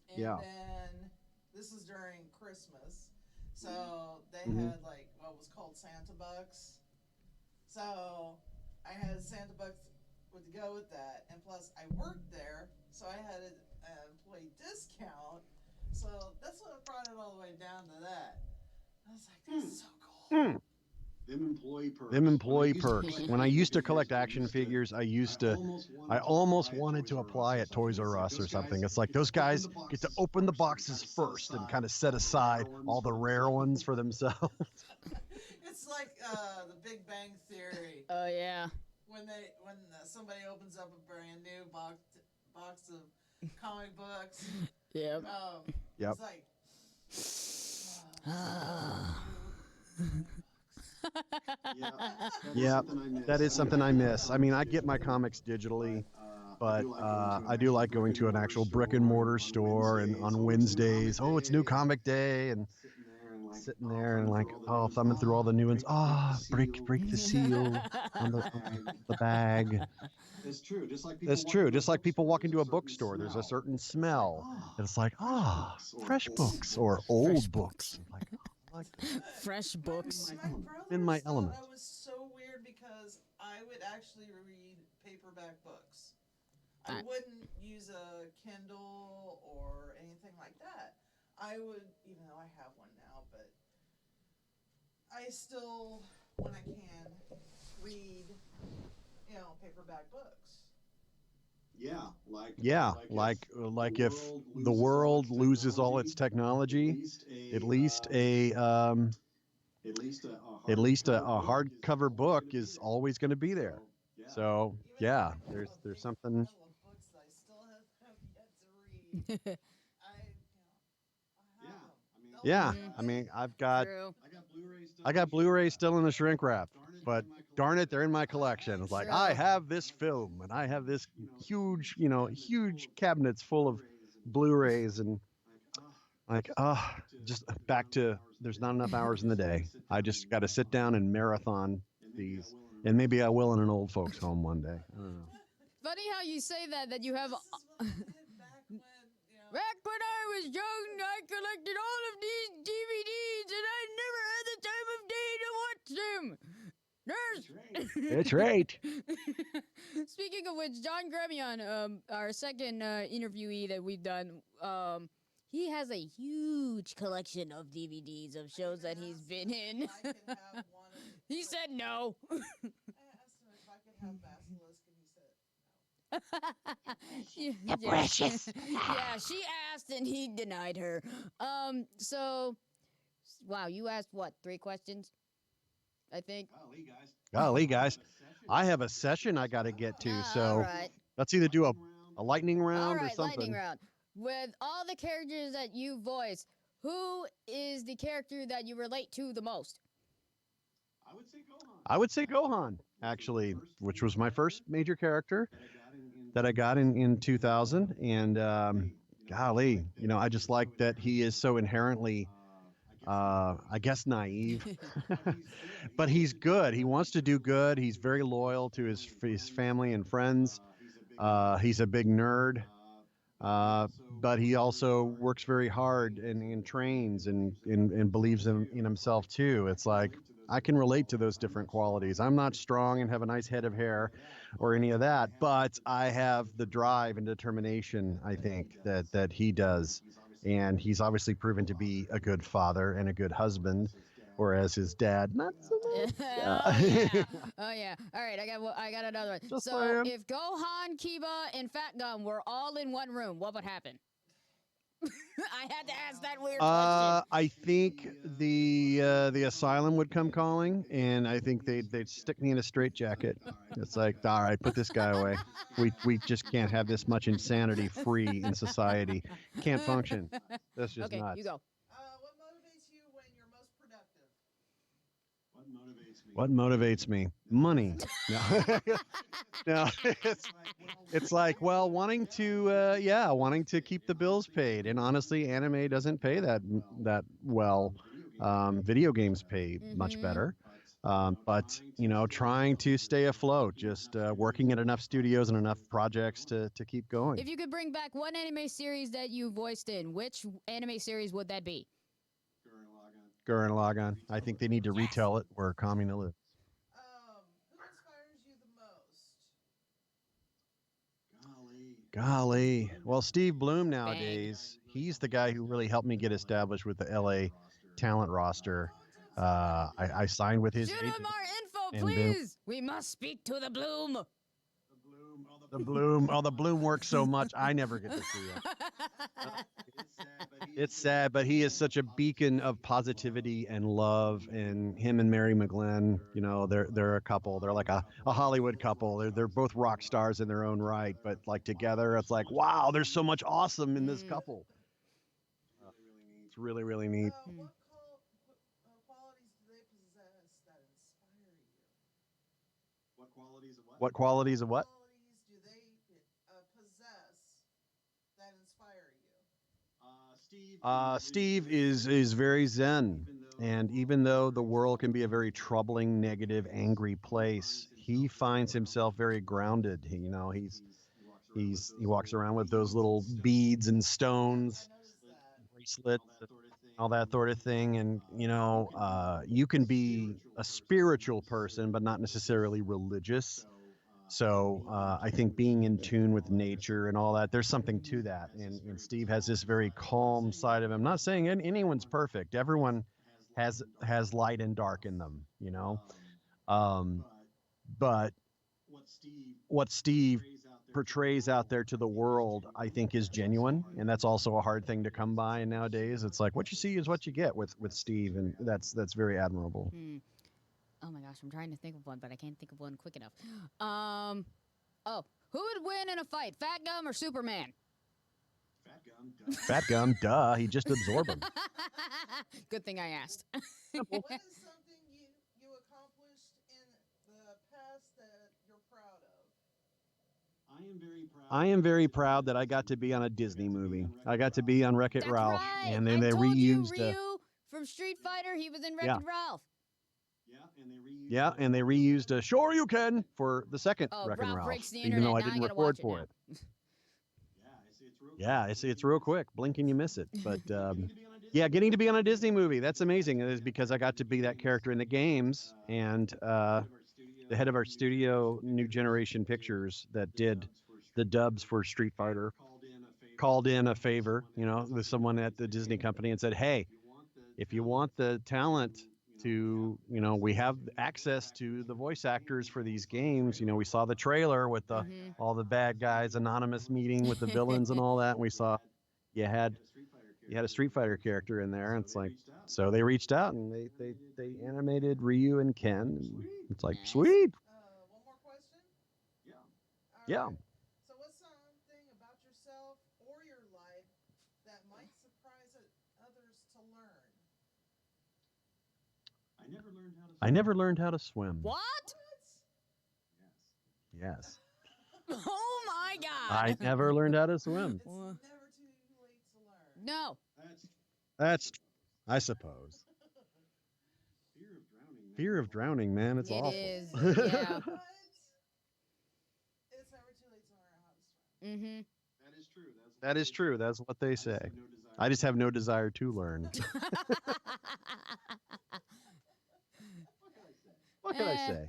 And then this is during Christmas. So they had like what was called Santa Bucks. So I had Santa Bucks would go with that, and plus I worked there, so I had an employee discount. So that's what brought it all the way down to that. I was like, that's so cool. Them employee perks. When I used to collect action figures, I almost wanted to apply at Toys R Us or something. It's like those guys get to open the boxes first and kind of set aside all the rare ones for themselves. It's like the Big Bang Theory. Oh yeah. When somebody opens up a brand new box of comic books. Yep. Yep. It's like. Yeah, that is something I miss. I mean, I get my comics digitally, but I do like going to an actual brick and mortar store and on Wednesdays. Oh, it's new comic day, and sitting there and like, thumbing through all the new ones. Break the seal on the bag. It's true. Just like people walk into a bookstore, there's a certain smell. And it's like, fresh books or old books. Like Fresh books. My brother in my thought element. I was so weird because I would actually read paperback books. I wouldn't use a Kindle or anything like that. I would, even though I have one now, but I still, when I can, read, paperback books. Like if the world loses all its technology, at least a hardcover book is always going to be there. So yeah, there's something. Books that I still have yet to read. Yeah, I mean, I've got True. Blu-rays still in the shrink wrap, but darn it, they're in my collection. It's like, True. I have this film and I have this huge cabinets full of Blu-rays, and like, just back to, there's not enough hours in the day. I just got to sit down and marathon these, and maybe I will in an old folks home one day. I don't know. Funny how you say that you have. This is what I did back when, Back when I was young, I collected all of these DVDs, and I never had the time of day to watch them. Nurse. That's right. Speaking of which, John Gremion, our second interviewee that we've done, he has a huge collection of DVDs of shows that he's been in. I can have one of He said no. I asked him if I could have Basilisk, and he said They're precious. Yeah, she asked and he denied her. So, wow, you asked what, 3 questions? I think. Golly, guys, I have a session I got to get to, All so right. let's either do a lightning round All or right, something. lightning round. With all the characters that you voice, who is the character that you relate to the most? I would say Gohan, actually, which was my first major character that I got in 2000. And golly, I just like that he is so inherently, I guess, naive. But he's good. He wants to do good. He's very loyal to his family and friends. He's a big nerd. But he also works very hard and trains and believes in himself too. It's like I can relate to those different qualities. I'm not strong and have a nice head of hair or any of that, but I have the drive and determination, I think, that he does. And he's obviously proven to be a good father and a good husband, whereas his dad, not so much. Oh yeah. Oh yeah. All right, I got another one. Just So saying. if Gohan, Kiba, and Fatgum were all in one room, what would happen? I had to ask that weird question. I think the asylum would come calling, and I think they'd stick me in a straitjacket. It's like, all right, put this guy away. We just can't have this much insanity free in society. Can't function. That's just Okay, nuts. you go. What motivates you when you're most productive? What motivates me? Money. No, no. It's like, well, wanting to keep the bills paid, and honestly, anime doesn't pay that well. Video games pay much better. But trying to stay afloat, just working at enough studios and enough projects to keep going. If you could bring back one anime series that you voiced in, which anime series would that be? Gurren Lagann. I think they need to retell it where Kamina lives. Who inspires you the most? Golly. Well, Steve Bloom nowadays, he's the guy who really helped me get established with the LA talent roster. I signed with his Shoot agent. him our info, and please. We must speak to the Bloom. The Bloom works so much, I never get to see him. It's sad, but he is such a beacon of positivity and love. And him and Mary McGlynn, they're a couple. They're like a Hollywood couple. They're both rock stars in their own right, but like together, it's like, wow, there's so much awesome in this couple. It's really, really neat. What qualities do they possess that inspire you? What qualities of what? Qualities do they possess that inspire you? Steve is very zen, and even though the world can be a very troubling, negative, angry place, he finds himself very grounded. He walks around with those little beads and stones, bracelets, all that sort of thing. And you can be a spiritual person, but not necessarily religious. So I think being in tune with nature and all that, there's something to that. And Steve has this very calm side of him. I'm not saying anyone's perfect. Everyone has light and dark in them, But what Steve portrays out there to the world, I think, is genuine, and that's also a hard thing to come by nowadays. It's like what you see is what you get with Steve, and that's very admirable. Oh my gosh, I'm trying to think of one, but I can't think of one quick enough. Who would win in a fight, Fatgum or Superman? Fatgum, duh. He just absorbed him. Good thing I asked. What is something you accomplished in the past that you're proud of? I am very proud that I got to be on a Disney movie. I got to be on Wreck-It That's Ralph, right. and then I they told you, reused. Ryu from Street Fighter, he was in Wreck-It Ralph. Yeah, and they reused Sure You Can for the second Wreck-It Ralph Ralph, breaks the even though I internet. Now didn't I gotta record watch it for now. it. Yeah, it's real quick. Blink and you miss it. But yeah, getting to be on a Disney movie, that's amazing. It is because I got to be that character in the games, and the head of our studio, New Generation Pictures, that did the dubs for Street Fighter, called in a favor, with someone at the Disney company and said, hey, if you want the talent to, we have access to the voice actors for these games. We saw the trailer with all the bad guys, anonymous meeting with the villains and all that. And we saw you had a Street Fighter character in there. And it's like, so they reached out and they animated Ryu and Ken. And it's like, sweet. One more question? Yeah. So what's something about yourself or your life that might surprise others to learn? I never learned how to swim. What? Yes. Oh my God. I never learned how to swim. It's never too late to learn. No. That's, I suppose. Fear of drowning, man. It's awful. It is. Yeah. But it's never too late to learn how to swim. Mm-hmm. That is true. That's what they say. I just have no desire to learn. What can I say?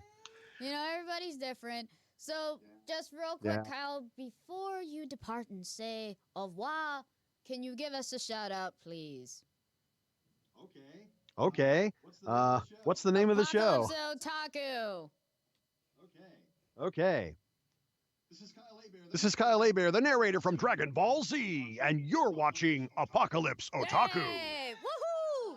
You know, everybody's different. So, just real quick, Kyle, before you depart and say au revoir, can you give us a shout out, please? Okay. What's the name of the show? Apocalypse Otaku. Okay. This is Kyle Hebert, the narrator from Dragon Ball Z, and you're watching Apocalypse Otaku. Yay! Woohoo!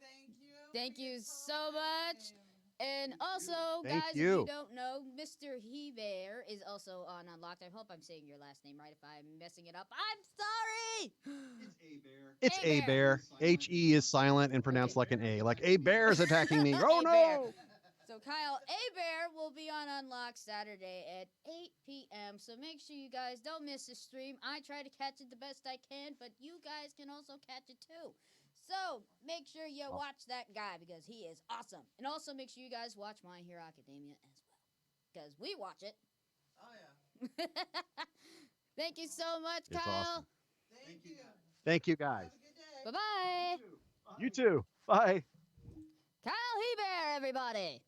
Thank you. Thank you so much. And also, Thank guys, you. if you don't know, Mr. Hebert is also on Unlocked. I hope I'm saying your last name right. If I'm messing it up, I'm sorry. It's Hebert. Hebert. H-E is silent and pronounced like an A. Like a bear is attacking me. Oh, no! So Kyle Hebert will be on Unlocked Saturday at 8 p.m. So make sure you guys don't miss the stream. I try to catch it the best I can, but you guys can also catch it too. So make sure you watch that guy because he is awesome. And also make sure you guys watch My Hero Academia as well because we watch it. Oh, yeah. Thank you so much, It's Kyle. awesome. Thank you. Thank you, guys. Have a good day. Bye-bye. You too. Bye. Kyle Hebert, everybody.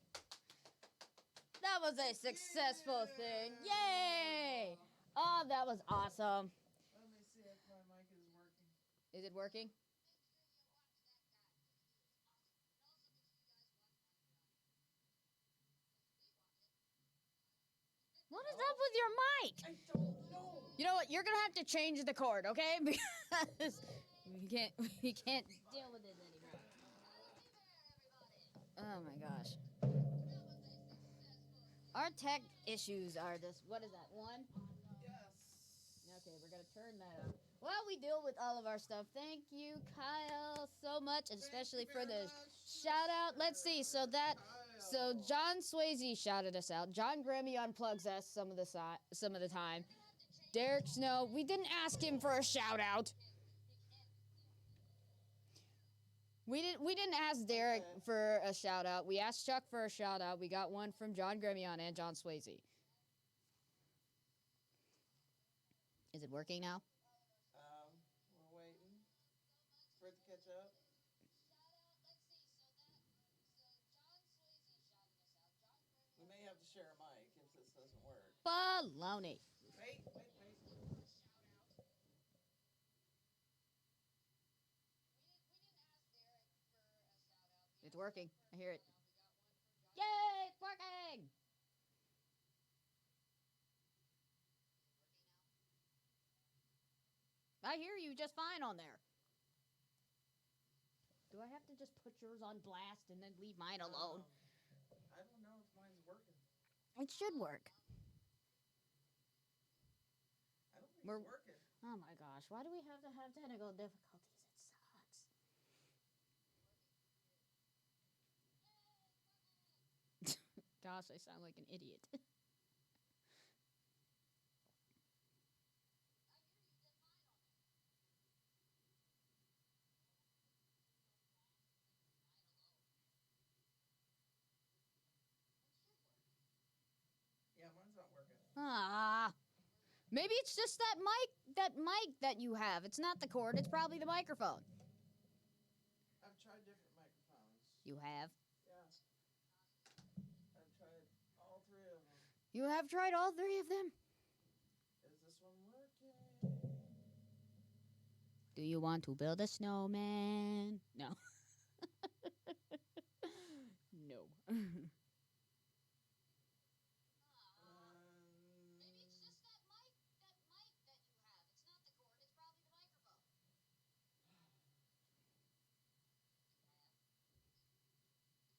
That was a successful thing. Yay! Oh, that was awesome. Let me see if my mic is working. Is it working? What is up with your mic? I don't know. You know what? You're gonna have to change the cord, okay? Because we can't deal with it anymore. Oh my gosh. Our tech issues are this. What is that? One? Yes. Okay, we're gonna turn that up. While we deal with all of our stuff, thank you, Kyle, so much, and especially for the shout out. Let's see. So John Swayze shouted us out. John Grammy unplugs us some of the time. Derek Snow, we didn't ask him for a shout out. We didn't ask Derek for a shout out. We asked Chuck for a shout out. We got one from John Gremion and John Swayze. Is it working now? We're waiting for it to catch up. We may have to share a mic if this doesn't work. Baloney. Wait. It's working. I hear it. Yay, it's working! I hear you just fine on there. Do I have to just put yours on blast and then leave mine alone? I don't know if mine's working. It should work. I don't think it's working. Oh my gosh, why do we have to have technical difficulties? It sucks. Gosh, I sound like an idiot. Yeah, mine's not working. Maybe it's just that mic that you have. It's not the cord, it's probably the microphone. I've tried different microphones. You have? Yeah. I've tried all three of them. You have tried all three of them? Is this one working? Do you want to build a snowman? No. No. Maybe it's just that mic that you have. It's not the cord, it's probably the microphone.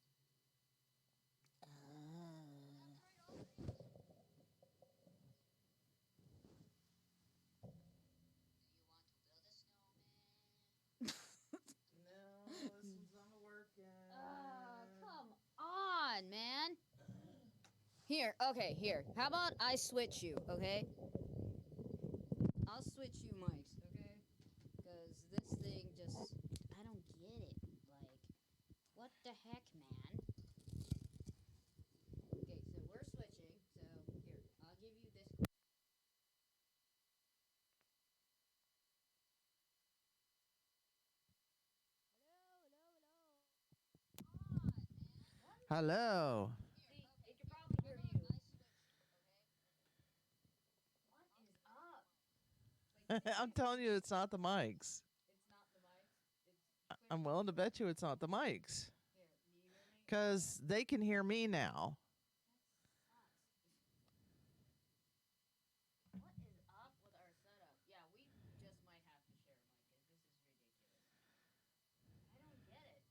Do you want to build a snowman? No, this one's not working. Come on, man. Here. How about I switch you, okay? I'll switch you mics, okay? Because this thing just, I don't get it. Like, what the heck, man? Okay, so we're switching. So, here, I'll give you this. Hello. See, it can probably hear you. What is up? I'm telling you, it's not the mics. It's not the mics. It's I'm willing to bet you it's not the mics. here. Do you hear me? Because they can hear me now. What is up with our setup? Yeah, we just might have to share a mic.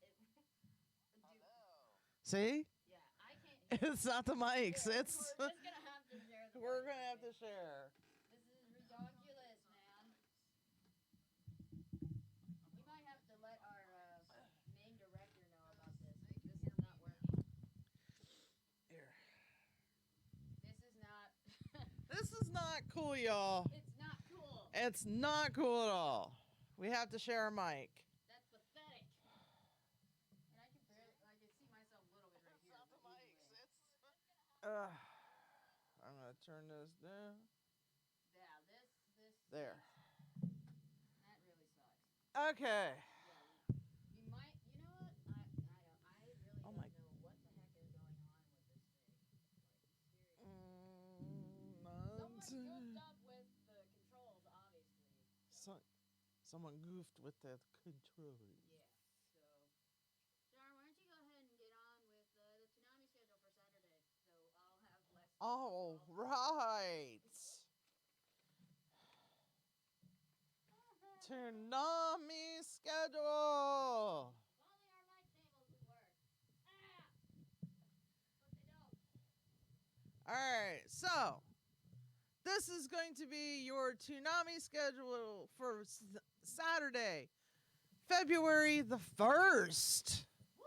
This is ridiculous. I don't get it. Dude, See? yeah, I can't hear. It's not the mics. Here, It's we're just gonna have to share the we're mic, gonna have okay? to share. This is ridiculous, man. We might have to let our main director know about this. This is not working. Here. This is not. This is not cool, y'all. It's not cool. It's not cool at all. We have to share a mic. That's pathetic. And I can barely, I can see myself a little bit right here. Not the but either mics. way. It's. I'm gonna turn this down. Yeah, this. There. That really sucks. Okay. Yeah, you might. You know what? I really Oh don't my- know what the heck is going on with this thing. Like, seriously. Someone goofed up with the controls, obviously. Someone goofed with the controls. Yeah. So, Sharon, why don't you go ahead and get on with the Toonami schedule for Saturday? So I'll have less. All right. Toonami schedule. If only our mic tables would work. Ah! But they don't. All right. So, this is going to be your Toonami schedule for Saturday, February the 1st. Woo!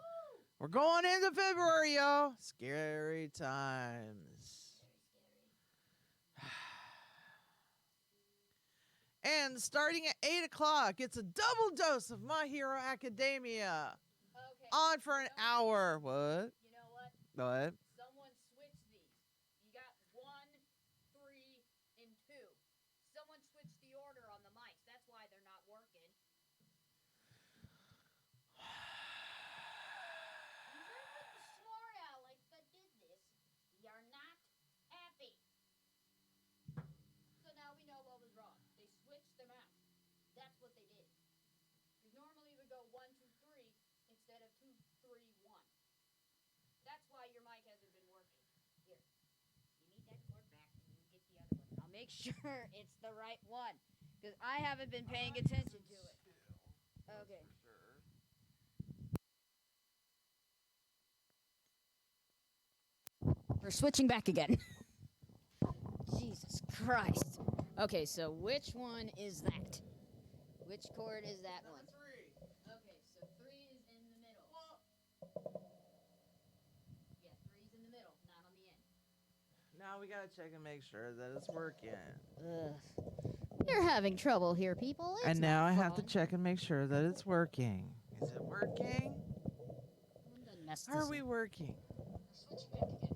We're going into February, y'all. Scary times. Very scary. And starting at 8 o'clock, it's a double dose of My Hero Academia. Okay. On for an you know hour. What? You know what? What? Someone switched these. You got 1, 3, and 2. Someone switched the order on the mics. That's why they're not working. These are the smart aleck that did this. We are not happy. So now we know what was wrong. They switched them out. That's what they did. Because normally we go 1, 2, 3 instead of 2, 3, 1. That's why your mic hasn't been working. Here. You need that cord back and you get the other one. I'll make sure it's the right one. Because I haven't been paying attention to it. Okay. We're switching back again. Jesus Christ. Okay, so which one is that? Which chord is that Number one? 3. Okay, so 3 is in the middle. Yeah, 3's in the middle, not on the end. Now we gotta check and make sure that it's working. Ugh. You're having trouble here, people. It's And now not I have to fun. check and make sure that it's working. Is it working? Someone done messed Are this we up. working? Switching back again.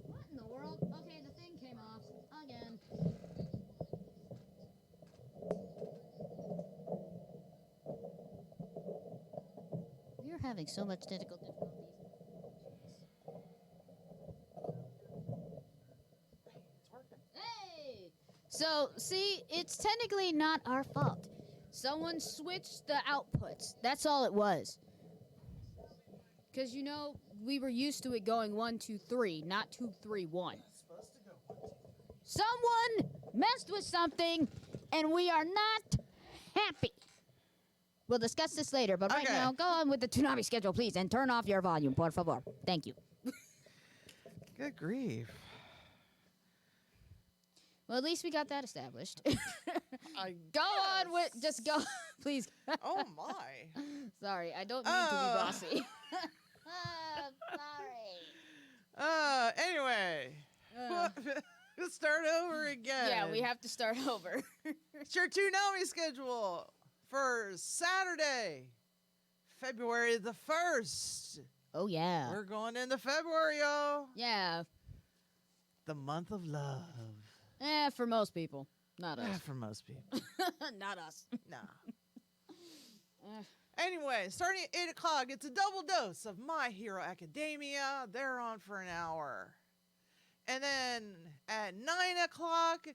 What in the world? Okay, the thing came off again. We're having so much technical difficulties. It's working. Hey! So, see, it's technically not our fault. Someone switched the outputs. That's all it was. Because, you know, we were used to it going 1, 2, 3, not 2, 3, 1. It's supposed to go 1, 2, 3. Someone messed with something, and we are not happy. We'll discuss this later, but right Okay. now, go on with the Toonami schedule, please, and turn off your volume, por favor. Thank you. Good grief. Well, at least we got that established. I Go on with, just go, please. Oh my. Sorry, I don't mean to be Oh. bossy. Sorry. Anyway. Let's start over again. Yeah, we have to start over. It's your Toonami schedule for Saturday, February the 1st. Oh, yeah. We're going into February, y'all. Yeah. The month of love. For most people. Not us. For most people. Not us. Nah. Uh. Anyway, starting at 8 o'clock, it's a double dose of My Hero Academia. They're on for an hour. And then at 9 o'clock,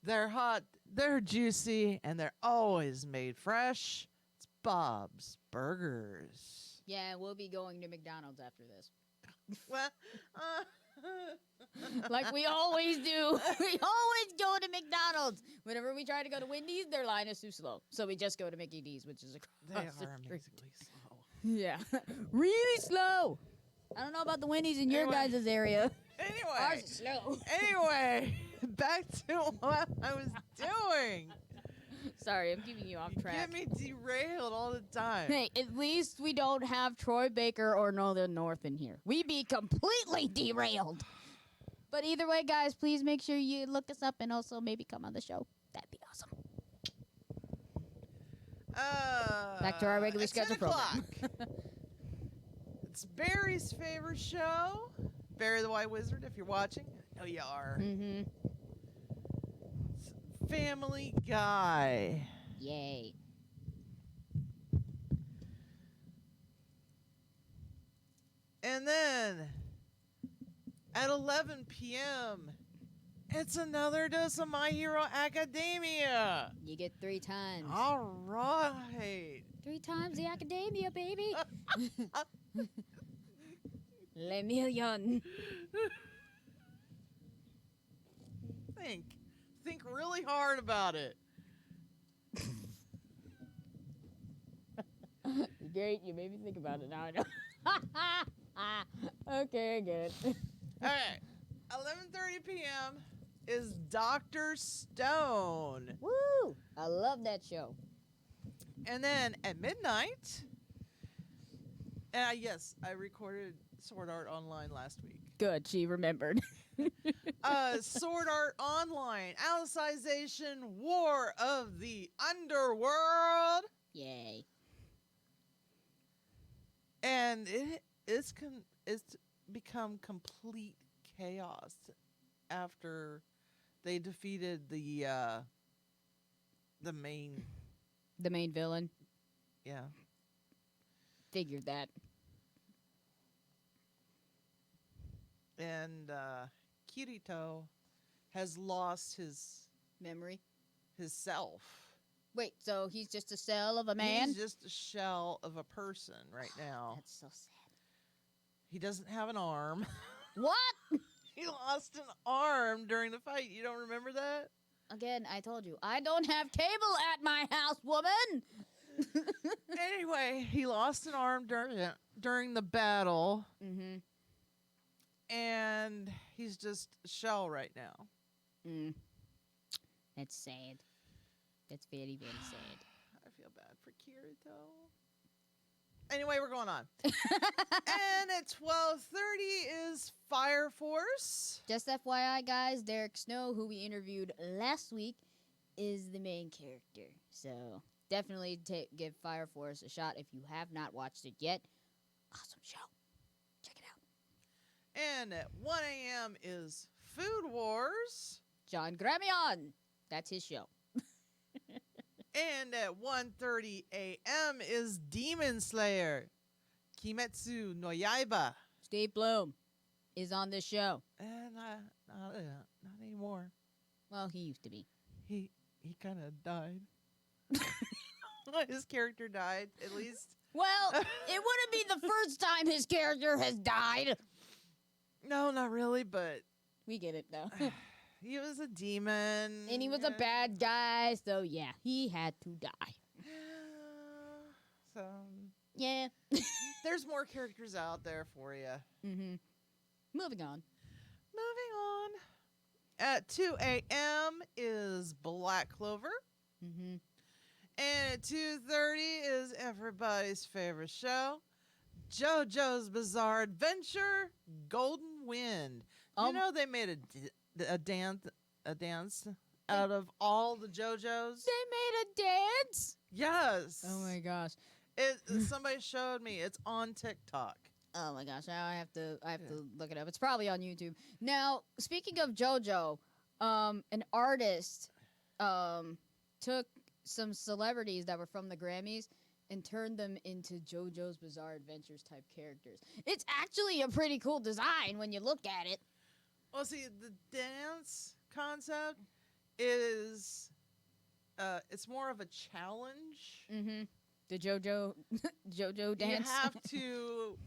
they're hot, they're juicy, and they're always made fresh. It's Bob's Burgers. Yeah, we'll be going to McDonald's after this. Well, Like we always do. We always go to McDonald's. Whenever we try to go to Wendy's, their line is too slow. So we just go to Mickey D's, which is across they the are street. amazingly slow. Yeah. Really slow. I don't know about the Wendy's in your Anyway. guys' area. Ours Anyway, is slow. anyway, back to what I was doing. Sorry, I'm keeping you off You track. get me derailed all the time. Hey, at least we don't have Troy Baker or Northern North in here. We be completely derailed. But either way, guys, please make sure you look us up and also maybe come on the show. That'd be awesome. Back to our regular at schedule 10 program. o'clock, it's Barry's favorite show. Barry the White Wizard, if you're watching. I know you are. Mm-hmm. It's Family Guy. Yay. And then at 11 p.m., it's another dose of My Hero Academia. You get 3 times. All right. 3 times the academia, baby. Le million. Think really hard about it. Great, you made me think about it now. I know. Okay, I get it. Okay. 11:30 p.m. is Dr. Stone. Woo! I love that show. And then at midnight, yes, I recorded Sword Art Online last week. Good, she remembered. Sword Art Online, Alicization War of the Underworld. Yay. And it's become complete chaos after they defeated the main, The main villain. yeah. Figured that. And Kirito has lost his Memory. self. Wait, so he's just a shell of a man? He's just a shell of a person right now. That's so sad. He doesn't have an arm. What? He lost an arm during the fight. You don't remember that? Again, I told you, I don't have cable at my house, woman. Anyway, he lost an arm during the battle, Mm-hmm. and he's just a shell right now. That's sad. That's very, very sad. I feel bad for Kirito. Anyway, we're going on. And at 12:30 is Fire Force. Just FYI, guys, Derek Snow, who we interviewed last week, is the main character. So definitely give Fire Force a shot if you have not watched it yet. Awesome show. Check it out. And at 1 a.m. is Food Wars. John Gramion. That's his show. And at 1:30 a.m. is Demon Slayer. Kimetsu no Yaiba. Steve Bloom is on this show. And not anymore. Well, he used to be. He kind of died. His character died, at least. Well, it wouldn't be the first time his character has died. No, not really, but We get it, though. he was a demon. And he was a bad guy, so yeah, he had to die. So Yeah. there's more characters out there for you. Mm-hmm. Moving on. Moving on. At 2 a.m. is Black Clover. Mm-hmm. And at 2:30 is everybody's favorite show, JoJo's Bizarre Adventure, Golden Wind. You know they made a dance out of all the JoJos. They made a dance? Yes. Oh my gosh. Somebody showed me. It's on TikTok. Oh my gosh, now I have to look it up. It's probably on YouTube. Now, speaking of JoJo, an artist took some celebrities that were from the Grammys and turn them into JoJo's Bizarre Adventures type characters. It's actually a pretty cool design when you look at it. Well, see, the dance concept is it's more of a challenge. Mm-hmm. The JoJo dance. You have to,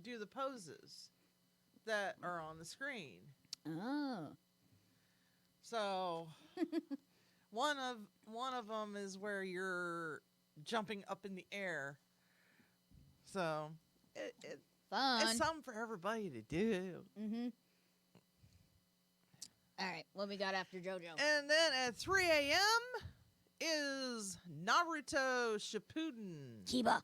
do the poses that are on the screen. Oh. So, one of them is where you're jumping up in the air. So, Fun. it's something for everybody to do. Mm-hmm. All right, what we got after JoJo? And then at 3 a.m. is Naruto Shippuden. Kiba.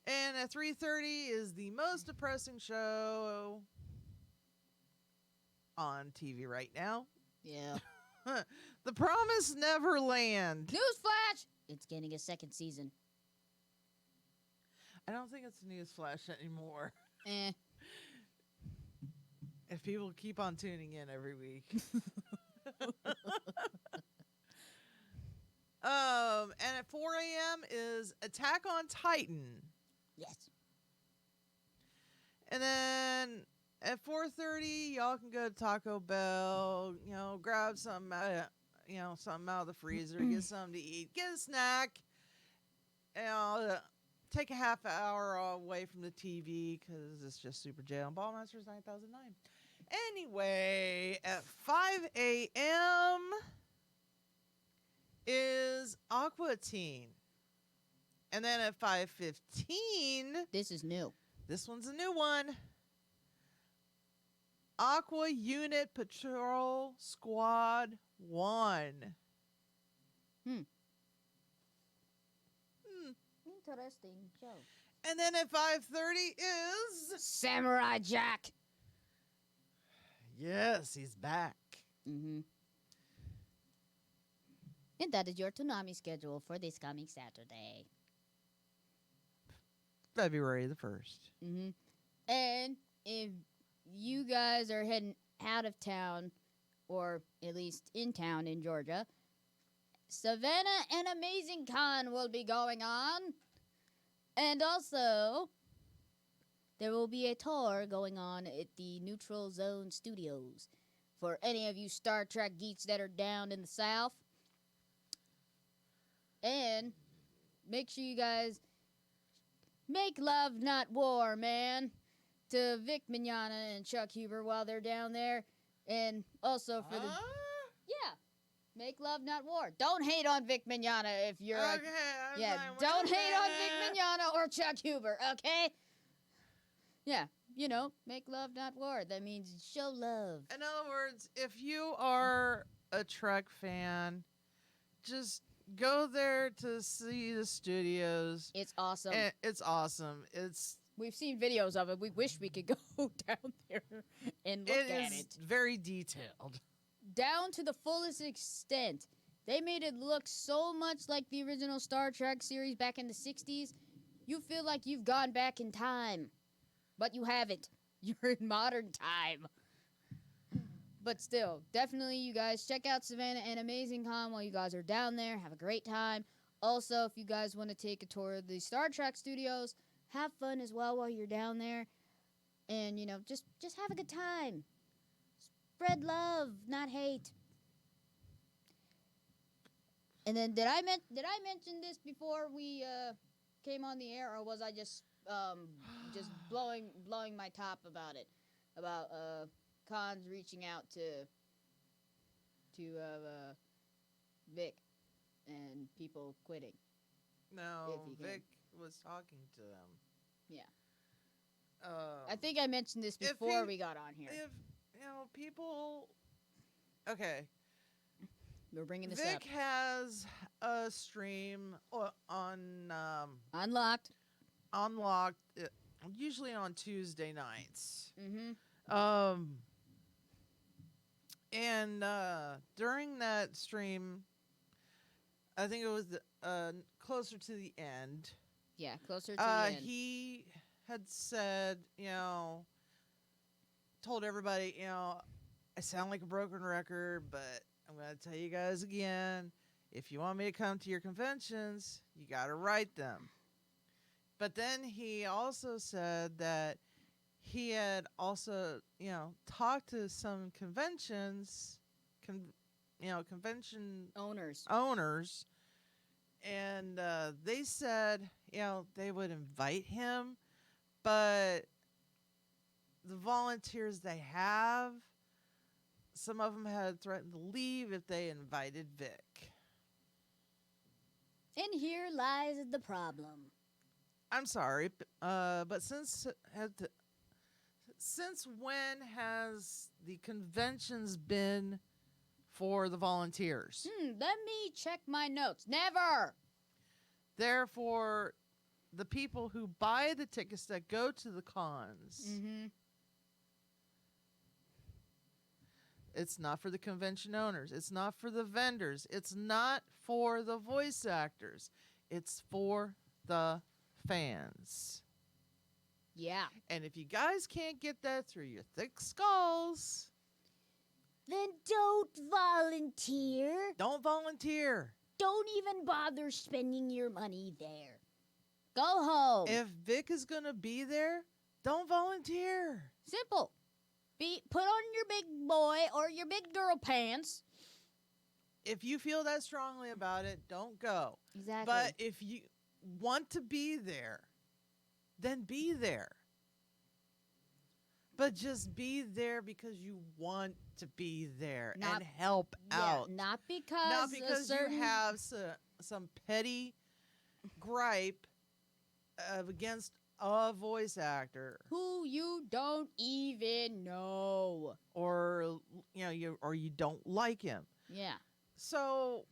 And at 3:30 is the most depressing show on TV right now. Yeah. The Promised Neverland. Newsflash! It's getting a second season. I don't think it's Newsflash anymore. Eh. If people keep on tuning in every week. And at 4 a.m. is Attack on Titan. Yes. And then at 4:30, y'all can go to Taco Bell, grab something something out of the freezer, get something to eat, get a snack, take a half hour away from the TV because it's just Super J on Ballmasters 9009. Anyway, at 5 a.m. is Aqua Teen. And then at 5:15... This is new. This one's a new one. Aqua Unit Patrol Squad 1. Interesting show. And then at 5:30 is... Samurai Jack. Yes, he's back. Mm-hmm. And that is your Toonami schedule for this coming Saturday. February the 1st. Mm-hmm. And if you guys are heading out of town, or at least in town in Georgia, Savannah and Amazing Con will be going on. And also, there will be a tour going on at the Neutral Zone Studios. For any of you Star Trek geeks that are down in the South. And make sure you guys make love, not war, man, to Vic Mignogna and Chuck Huber while they're down there. And also for the... Yeah. Make love, not war. Don't hate on Vic Mignogna if you're... Okay. Don't hate on Vic Mignogna or Chuck Huber, okay? Yeah. Make love, not war. That means show love. In other words, if you are a Trek fan, just go there to see the studios. It's awesome. It's awesome. We've seen videos of it. We wish we could go down there and look at It it. is very detailed. Down to the fullest extent. They made it look so much like the original Star Trek series back in the 60s. You feel like you've gone back in time. But you haven't. You're in modern time. But still, definitely you guys check out Savannah and Amazing Con while you guys are down there. Have a great time. Also, if you guys want to take a tour of the Star Trek studios, have fun as well while you're down there. And, just have a good time. Spread love, not hate. And then did I mention this before we came on the air, or was I just blowing my top about it? About Cons reaching out to Vic and people quitting. No, If you can. Vic was talking to them. Yeah. I think I mentioned this before we got on here. If people, okay, We're bringing this Vic up. has a stream on Unlocked. Unlocked, usually on Tuesday nights. Mm-hmm. And during that stream, I think it was closer to the end. Yeah, closer to the end. He had said, told everybody, I sound like a broken record, but I'm going to tell you guys again, if you want me to come to your conventions, you got to write them. But then he also said that he had also, talked to some conventions, convention Owners. And they said, they would invite him, but the volunteers they have, some of them had threatened to leave if they invited Vic. And here lies the problem. I'm sorry, but since when has the conventions been for the volunteers? Let me check my notes. Never. Therefore, the people who buy the tickets that go to the cons. Mm-hmm. It's not for the convention owners. It's not for the vendors. It's not for the voice actors. It's for the fans. Yeah. And if you guys can't get that through your thick skulls, then don't volunteer. Don't volunteer. Don't even bother spending your money there. Go home. If Vic is going to be there, don't volunteer. Simple. Put on your big boy or your big girl pants. If you feel that strongly about it, don't go. Exactly. But if you want to be there, then be there. But just be there because you want to be there and help out. Not because you have some petty gripe against a voice actor who you don't even know, or you don't like him. Yeah. So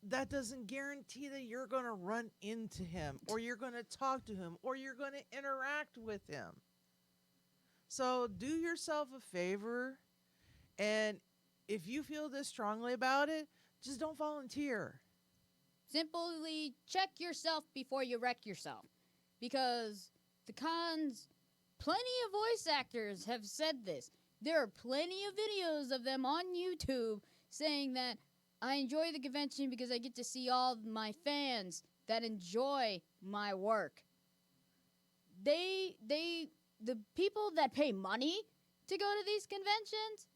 that doesn't guarantee that you're going to run into him, or you're going to talk to him, or you're going to interact with him. So do yourself a favor, and if you feel this strongly about it, just don't volunteer. Simply check yourself before you wreck yourself. Because the cons, plenty of voice actors have said this. There are plenty of videos of them on YouTube saying that I enjoy the convention because I get to see all my fans that enjoy my work. The people that pay money to go to these conventions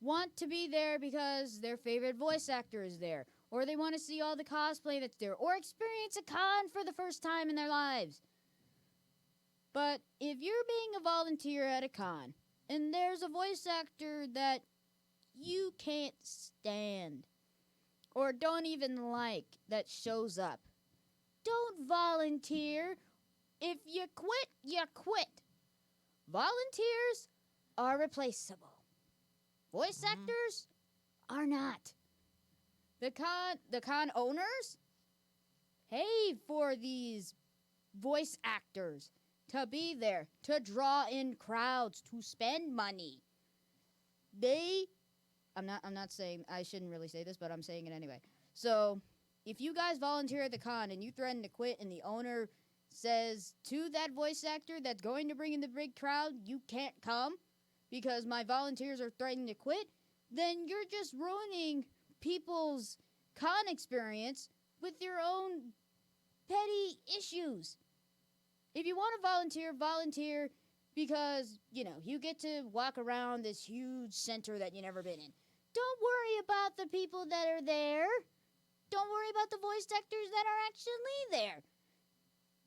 want to be there because their favorite voice actor is there, or they want to see all the cosplay that's there, or experience a con for the first time in their lives. But if you're being a volunteer at a con, and there's a voice actor that you can't stand, or don't even like, that shows up, don't volunteer. If you quit, you quit. Volunteers are replaceable. Voice actors are not. The con owners pay for these voice actors to be there, to draw in crowds, to spend money. I'm not saying, I shouldn't really say this, but I'm saying it anyway. So, if you guys volunteer at the con and you threaten to quit and the owner says to that voice actor that's going to bring in the big crowd, you can't come because my volunteers are threatening to quit, then you're just ruining people's con experience with your own petty issues. If you want to volunteer because, you get to walk around this huge center that you've never been in. Don't worry about the people that are there. Don't worry about the voice actors that are actually there.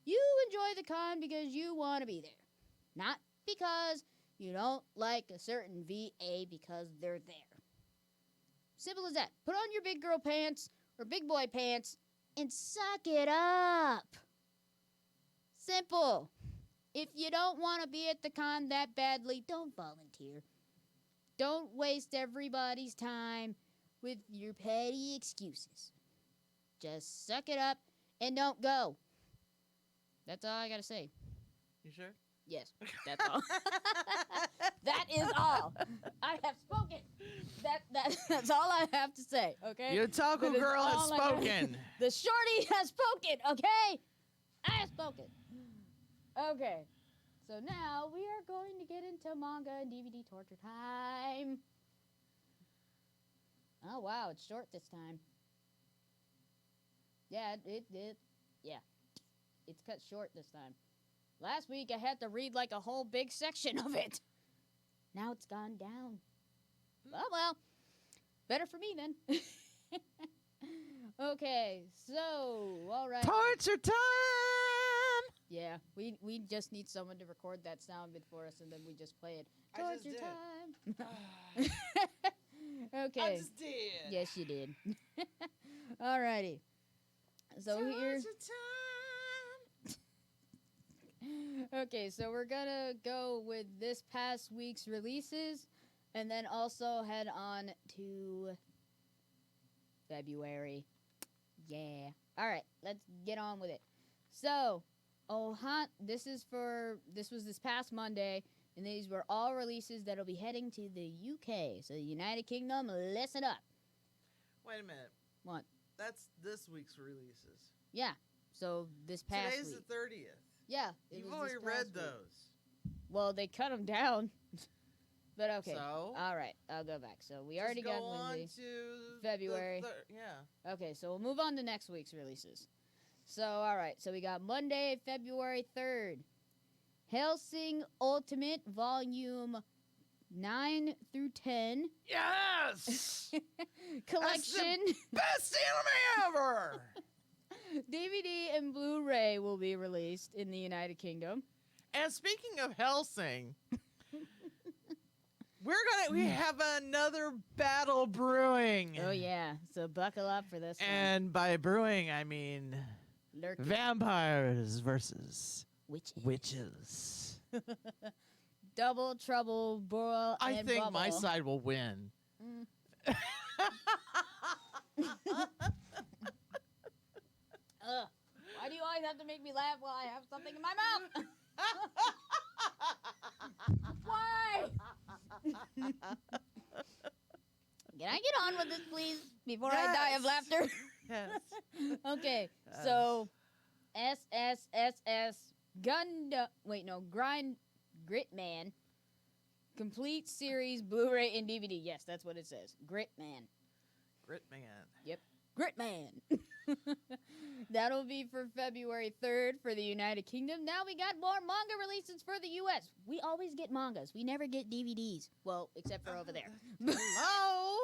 You enjoy the con because you want to be there. Not because you don't like a certain VA because they're there. Simple as that. Put on your big girl pants or big boy pants and suck it up. Simple. If you don't want to be at the con that badly, don't volunteer. Don't waste everybody's time with your petty excuses. Just suck it up and don't go. That's all I gotta say. You sure? Yes, that's all. That is all. I have spoken. That's all I have to say, okay? Your taco girl has spoken. The shorty has spoken, okay? I have spoken. Okay. So now we are going to get into manga and DVD torture time. Oh, wow, it's short this time. Yeah, yeah. It's cut short this time. Last week, I had to read like a whole big section of it. Now it's gone down. Oh, well. Better for me, then. Okay, so, all right. Torture time! Yeah, we just need someone to record that sound bit for us, and then we just play it. I just Torture did. time. Okay. I just did. Yes, you did. Alrighty. So here. Torture time! Okay, so we're gonna go with this past week's releases, and then also head on to February. Yeah. All right, let's get on with it. So, this was this past Monday, and these were all releases that'll be heading to the UK. So, the United Kingdom, listen up. Wait a minute. What? That's this week's releases. Yeah. So, this past Today's week. the 30th. Yeah. You've already read those. Well, they cut them down. But okay. So? All right, I'll go back. So we already got Wednesday. To February. Yeah. Okay, so we'll move on to next week's releases. So, all right. So we got Monday, February 3rd. Hellsing Ultimate Volume 9 through 10. Yes! Collection. Best anime ever! DVD and Blu-ray will be released in the United Kingdom. And speaking of Hellsing, we have another battle brewing. Oh, yeah. So buckle up for this And by brewing, I mean one. vampires versus Witches. Double Trouble, Boil, I and think Bubble. my side will win. Ugh. Why do you always have to make me laugh while I have something in my mouth? Why? Can I get on with this, please, before I die of laughter? Yes. Okay, so SSSS Gritman complete series Blu-ray and DVD. Yes, that's what it says. Gritman. Gritman. Yep. Gritman. That'll be for February 3rd for the United Kingdom. Now we got more manga releases for the US. We always get mangas. We never get DVDs. Well, except for over there. Hello?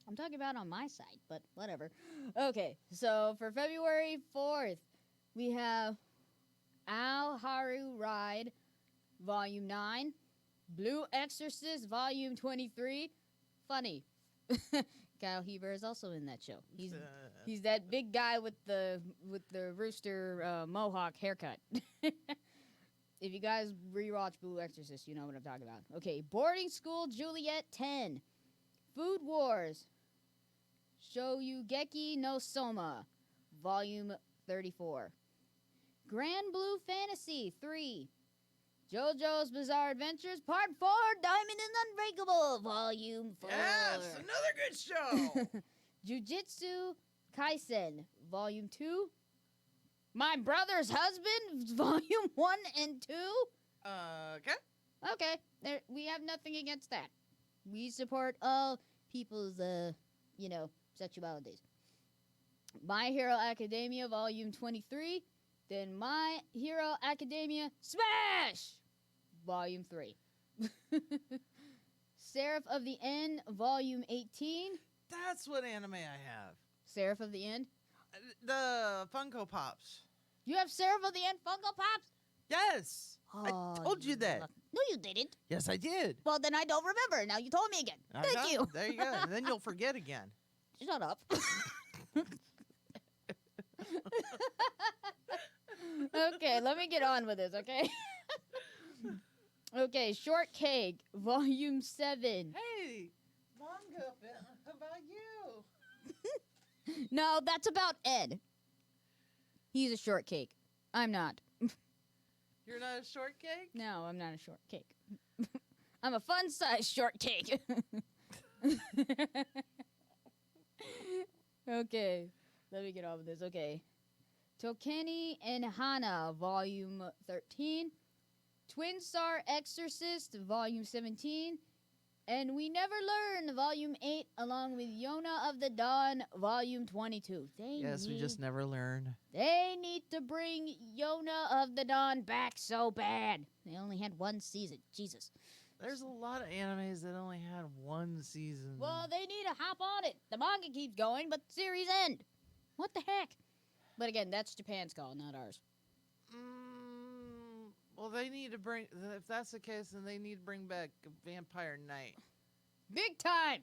I'm talking about on my side, but whatever. Okay, so for February 4th, we have Al Haru Ride, Volume 9, Blue Exorcist, Volume 23. Funny. Kyle Hebert is also in that show. He's that big guy with the rooster mohawk haircut. If you guys rewatch Blue Exorcist, you know what I'm talking about. Okay, Boarding School Juliet 10, Food Wars, Shoyugeki no Soma, Volume 34, Grand Blue Fantasy 3, JoJo's Bizarre Adventures Part 4, Diamond and Unbreakable, Volume 4. Yes, another good show. Jujutsu Kaisen, Volume 2, My Brother's Husband, Volume 1 and 2. Okay. Okay, we have nothing against that. We support all people's, sexualities. My Hero Academia, Volume 23. Then My Hero Academia Smash! Volume 3. Seraph of the End, Volume 18. That's what anime I have. Seraph of the End? The Funko Pops. You have Seraph of the End Funko Pops? Yes. Oh, I told you that. No, you didn't. Yes, I did. Well, then I don't remember. Now you told me again. Thank you. There you go. And then you'll forget again. Shut up. Okay, let me get on with this, okay? Okay, Shortcake, Volume 7. Hey, manga about you. No, that's about Ed. He's a shortcake. I'm not. You're not a shortcake? No, I'm not a shortcake. I'm a fun-sized shortcake. Okay, let me get on with this. Okay. Tokeni and Hana, Volume 13. Twin Star Exorcist, Volume 17. And We Never Learn, Volume 8, along with Yona of the Dawn, Volume 22. Yes, we just never learn. They need to bring Yona of the Dawn back so bad. They only had one season. Jesus. There's a lot of animes that only had one season. Well, they need to hop on it. The manga keeps going, but the series end. What the heck? But again, that's Japan's call, not ours. Well, they need to bring... If that's the case, then they need to bring back Vampire Knight. Big time!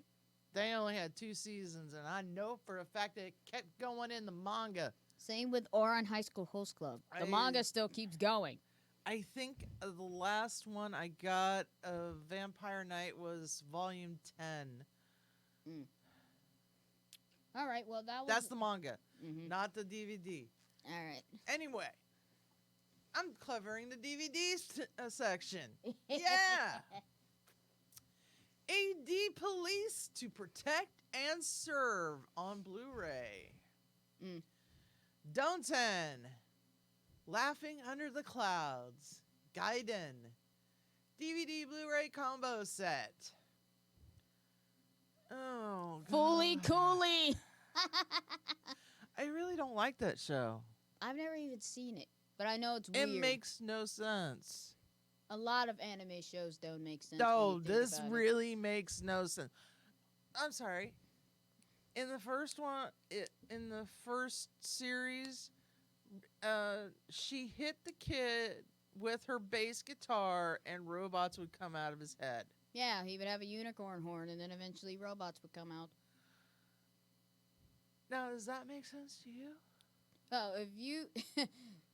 They only had 2 seasons, and I know for a fact that it kept going in the manga. Same with Ouran High School Host Club. The manga still keeps going. I think the last one I got of Vampire Knight was Volume 10. All right, well, That's the manga, not the DVD. All right. Anyway, I'm covering the DVD section. Yeah! AD Police to Protect and Serve on Blu-ray. Don'ten, Laughing Under the Clouds, Gaiden, DVD Blu-ray combo set. Oh, God. Fully Cooley! I really don't like that show. I've never even seen it, but I know it's weird. It makes no sense. A lot of anime shows don't make sense. No, this really makes no sense. I'm sorry. In the first one, in the first series, she hit the kid with her bass guitar and robots would come out of his head. Yeah, he would have a unicorn horn and then eventually robots would come out. Now, does that make sense to you? Oh, if you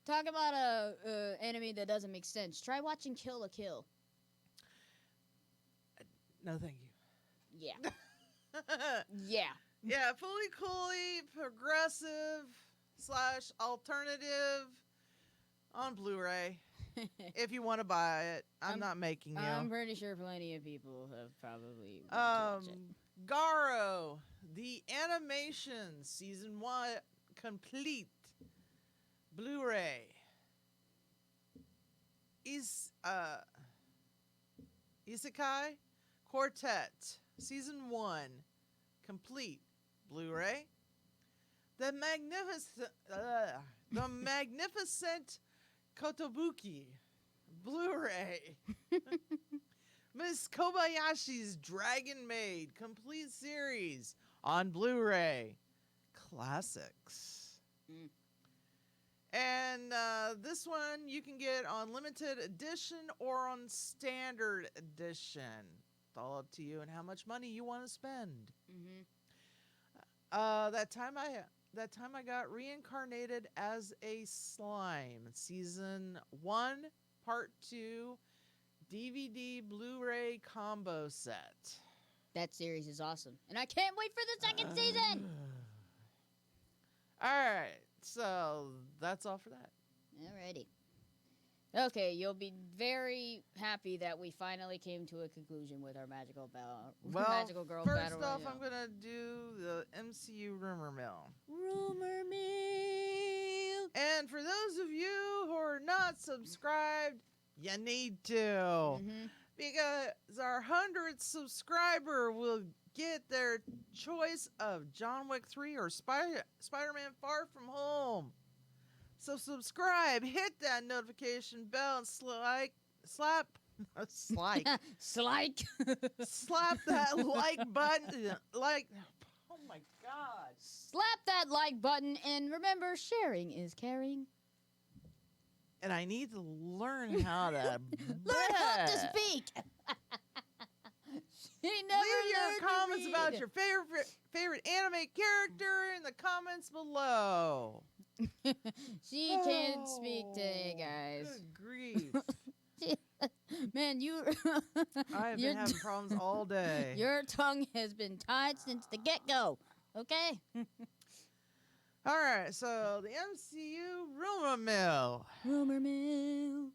talk about a anime that doesn't make sense, try watching Kill la Kill. No, thank you. Yeah. Yeah. Yeah, fully coolly, progressive / alternative on Blu-ray. If you want to buy it, I'm not making you. I'm pretty sure plenty of people have probably watched it. Garo, the animation season 1 complete Blu-ray. Isekai Quartet season 1 complete Blu-ray. The magnificent Kotobuki Blu-ray. Miss Kobayashi's Dragon Maid complete series on Blu-ray. Classics. And this one you can get on limited edition or on standard edition. It's all up to you and how much money you want to spend. That time I got reincarnated as a slime. Season 1, Part 2, DVD Blu-ray combo set. That series is awesome. And I can't wait for the second season! Alright, so that's all for that. Alrighty. Okay, you'll be very happy that we finally came to a conclusion with our magical magical girl battle. First off, I'm gonna do the MCU Rumor Mill. Rumor Mill. And for those of you who are not subscribed, you need to. Because our 100th subscriber will get their choice of John Wick 3 or Spider-Man Far From Home. So subscribe, hit that notification bell, and slap that like button. Oh my God. Slap that like button, and remember, sharing is caring. And I need to learn how to Learn how to speak. Leave your comments about your favorite anime character in the comments below. She can't speak today, guys. Good grief. Man, I've been having problems all day. Your tongue has been tied since the get-go. Okay? All right, so the MCU Rumor Mill. Rumor Mill.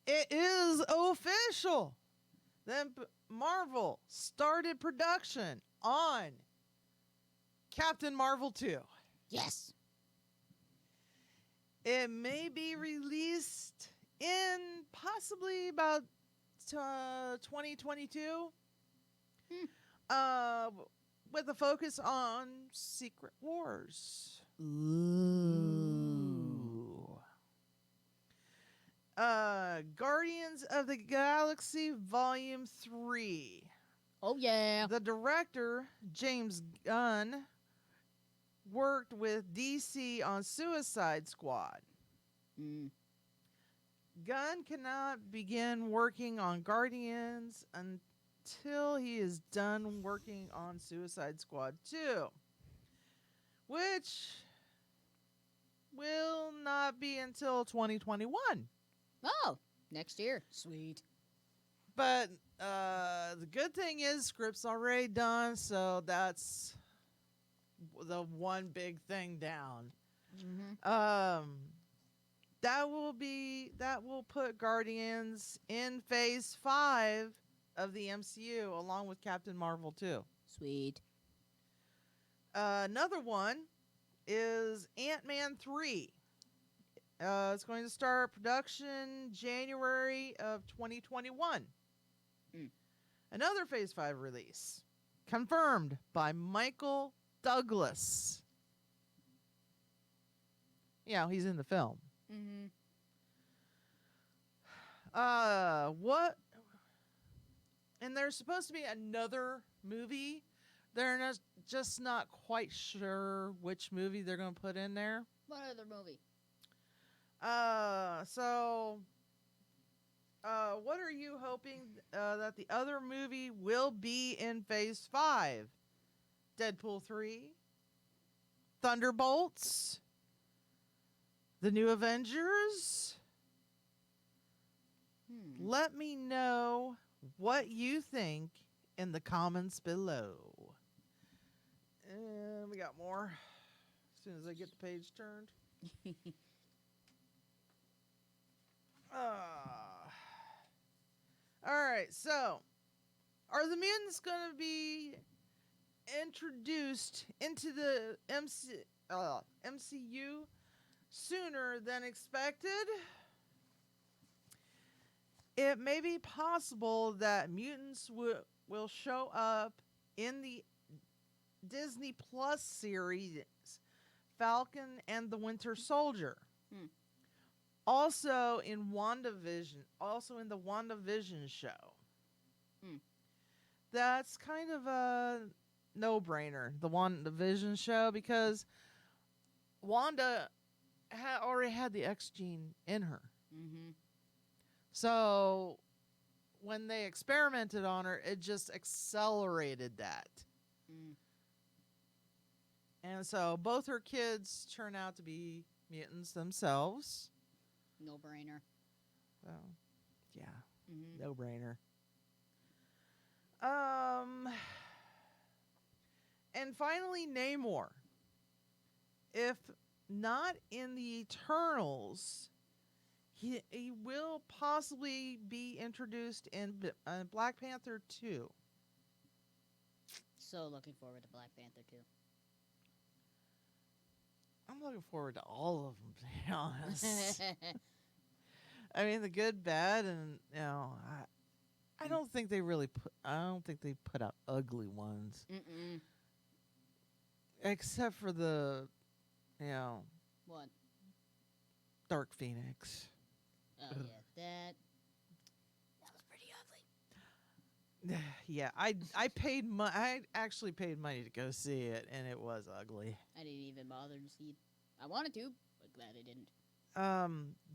It is official. Then Marvel started production on Captain Marvel 2. Yes. It may be released in possibly about 2022. With a focus on Secret Wars. Ooh. Guardians of the Galaxy Volume 3. Oh, yeah. The director, James Gunn, worked with DC on Suicide Squad. Mm. Gunn cannot begin working on Guardians until he is done working on Suicide Squad 2, which will not be until 2021. Oh, next year. Sweet. But the good thing is script's already done, so that's the one big thing down. Mm-hmm. That will put Guardians in Phase 5 of the MCU, along with Captain Marvel too. Sweet. Another one is Ant-Man 3. It's going to start production January of 2021. Another Phase 5 release, confirmed by Michael Douglas. Yeah, he's in the film. Mm-hmm. What? And there's supposed to be another movie. They're just not quite sure which movie they're going to put in there. What other movie? What are you hoping that the other movie will be in Phase 5? Deadpool 3? Thunderbolts? The New Avengers? Let me know what you think in the comments below. And we got more as soon as I get the page turned. Alright, so are the mutants going to be introduced into the MCU sooner than expected? It may be possible that mutants will show up in the Disney Plus series Falcon and the Winter Soldier. Also in the WandaVision show. That's kind of a no-brainer, the WandaVision show, because Wanda already had the X gene in her. Mm-hmm. So when they experimented on her, it just accelerated that. And so both her kids turn out to be mutants themselves. No brainer. So, yeah, Mm-hmm. no brainer. And finally, Namor. If not in the Eternals, he will possibly be introduced in Black Panther 2. So looking forward to Black Panther 2. I'm looking forward to all of them, to be honest. I mean, the good, bad, and I don't think they really put out ugly ones. Mm-mm. Except for the, What? Dark Phoenix. Oh yeah, that was pretty ugly. Yeah, I actually paid money to go see it, and it was ugly. I didn't even bother to see it. I wanted to, but glad I didn't.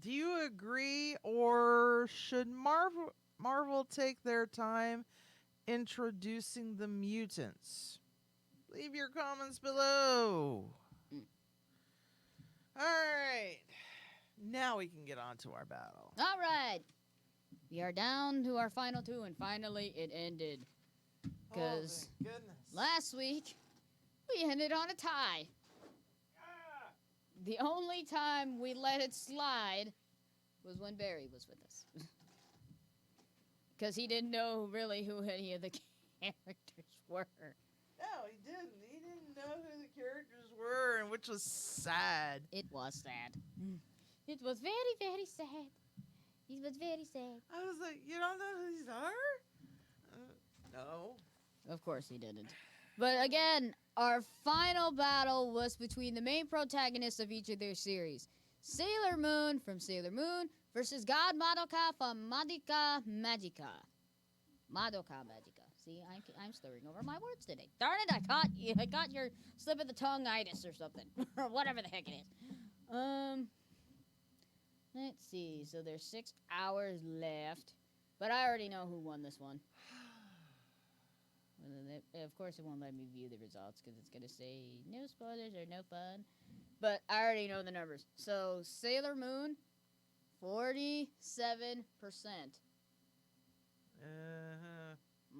Do you agree, or should Marvel take their time introducing the mutants? Leave your comments below. All right. Now we can get on to our battle. All right. We are down to our final two, and finally it ended. Because thank goodness. last week, we ended on a tie. The only time we let it slide was when Barry was with us. Because he didn't know really who any of the characters were. No, he didn't. He didn't know who the characters were, and which was sad. It was sad. It was very, very sad. It was very sad. I was like, you don't know who these are? No. Of course he didn't. But again, our final battle was between the main protagonists of each of their series. Sailor Moon from Sailor Moon versus God Madoka from Madoka Magica. Madoka Magica. See, I'm slurring over my words today. Darn it, I got your slip of the tongue-itis or something. Or whatever the heck it is. Let's see. So there's 6 hours left. But I already know who won this one. Of course, it won't let me view the results because it's going to say no spoilers or no fun. But I already know the numbers. So, Sailor Moon, 47%.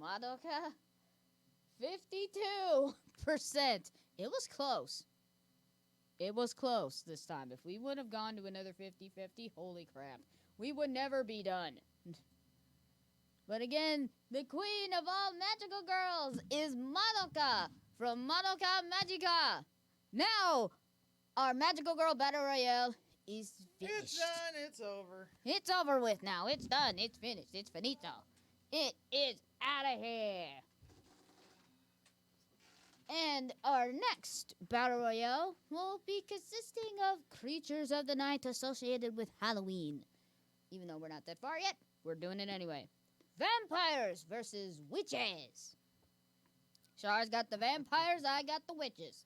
Madoka, 52%. It was close. It was close this time. If we would have gone to another 50-50, holy crap. We would never be done. But again, the queen of all magical girls is Madoka from Madoka Magica. Now, our magical girl battle royale is finished. It's done. It's over. It's over with now. It's done. It's finished. It's finito. It is out of here. And our next battle royale will be consisting of creatures of the night associated with Halloween. Even though we're not that far yet, we're doing it anyway. Vampires versus witches. Char's got the vampires, I got the witches.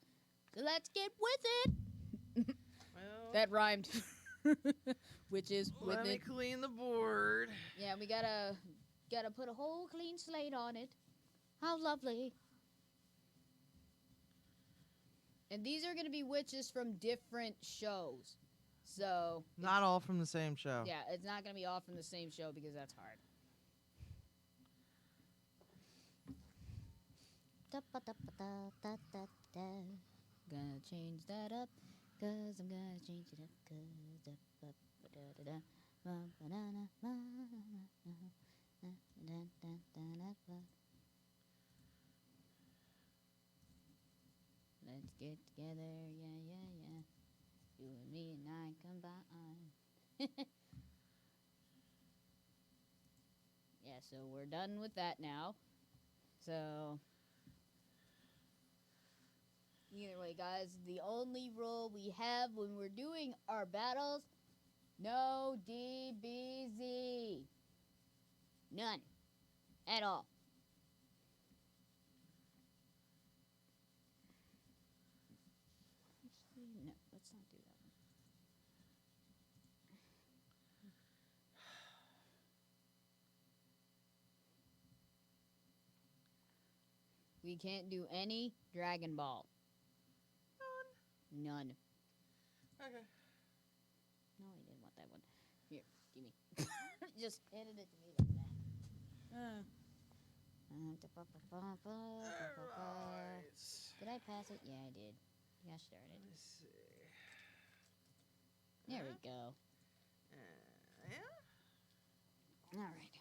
So let's get with it. Well, That rhymed. Witches with let me it. clean the board. Yeah, we gotta put a whole clean slate on it. How lovely. And these are gonna be witches from different shows. So Not all from the same show. yeah, it's not gonna be all from the same show because that's hard. Gonna change that up, cause I'm gonna change it up, Let's get together, yeah. You and me and I combine. Yeah, so we're done with that now. So either way, guys, the only rule we have when we're doing our battles, no DBZ. None. At all. Actually, no, let's not do that one. We can't do any Dragon Ball. None. Okay. No, I didn't want that one. Here, give me. Just handed it to me like that. Alright. Did I pass it? Yeah, I did. Yeah, I started. Let's see. There we go. Yeah? All right.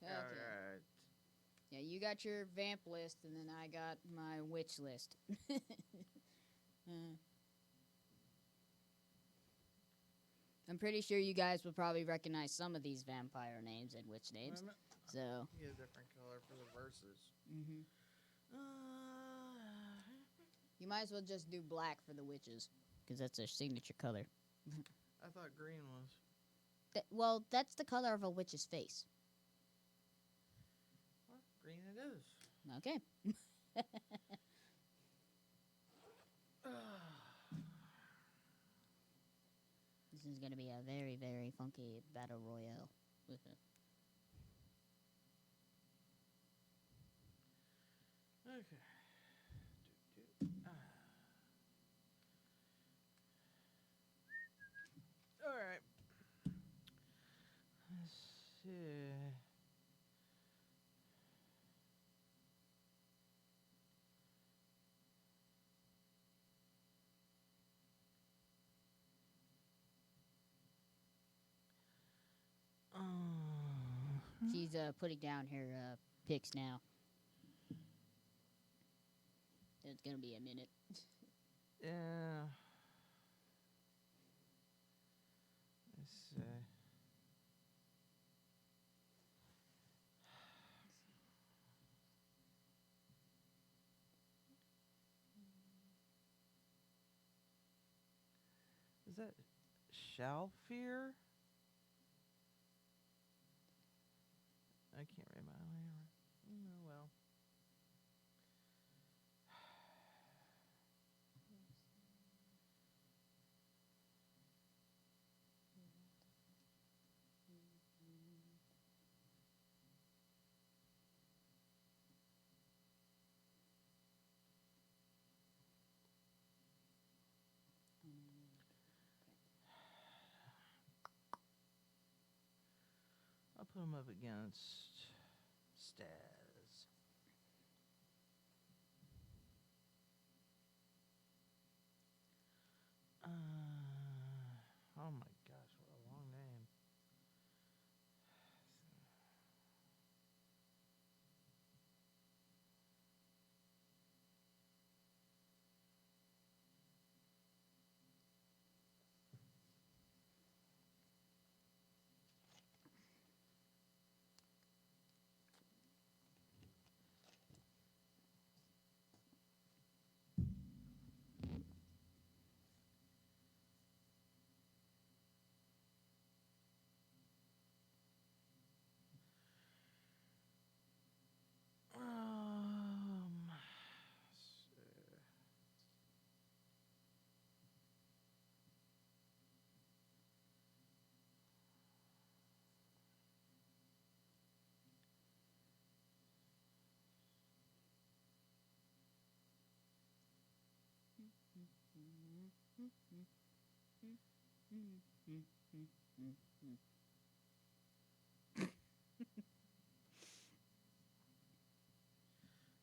Okay. Alright. Yeah, you got your vamp list, and then I got my witch list. I'm pretty sure you guys will probably recognize some of these vampire names and witch names. So. You get a different color for the verses. Mm-hmm. You might as well just do black for the witches, because that's their signature color. I thought green was. Well, that's the color of a witch's face. Well, green it is. Okay. This is going to be a very, very funky battle royale. Okay. All right. Let's see. She's putting down her picks now. It's going to be a minute. Yeah. Let's see. that Shall Fear? I can't remember. Oh, well. I'll put him up against Staz. Oh my gosh, what a long name.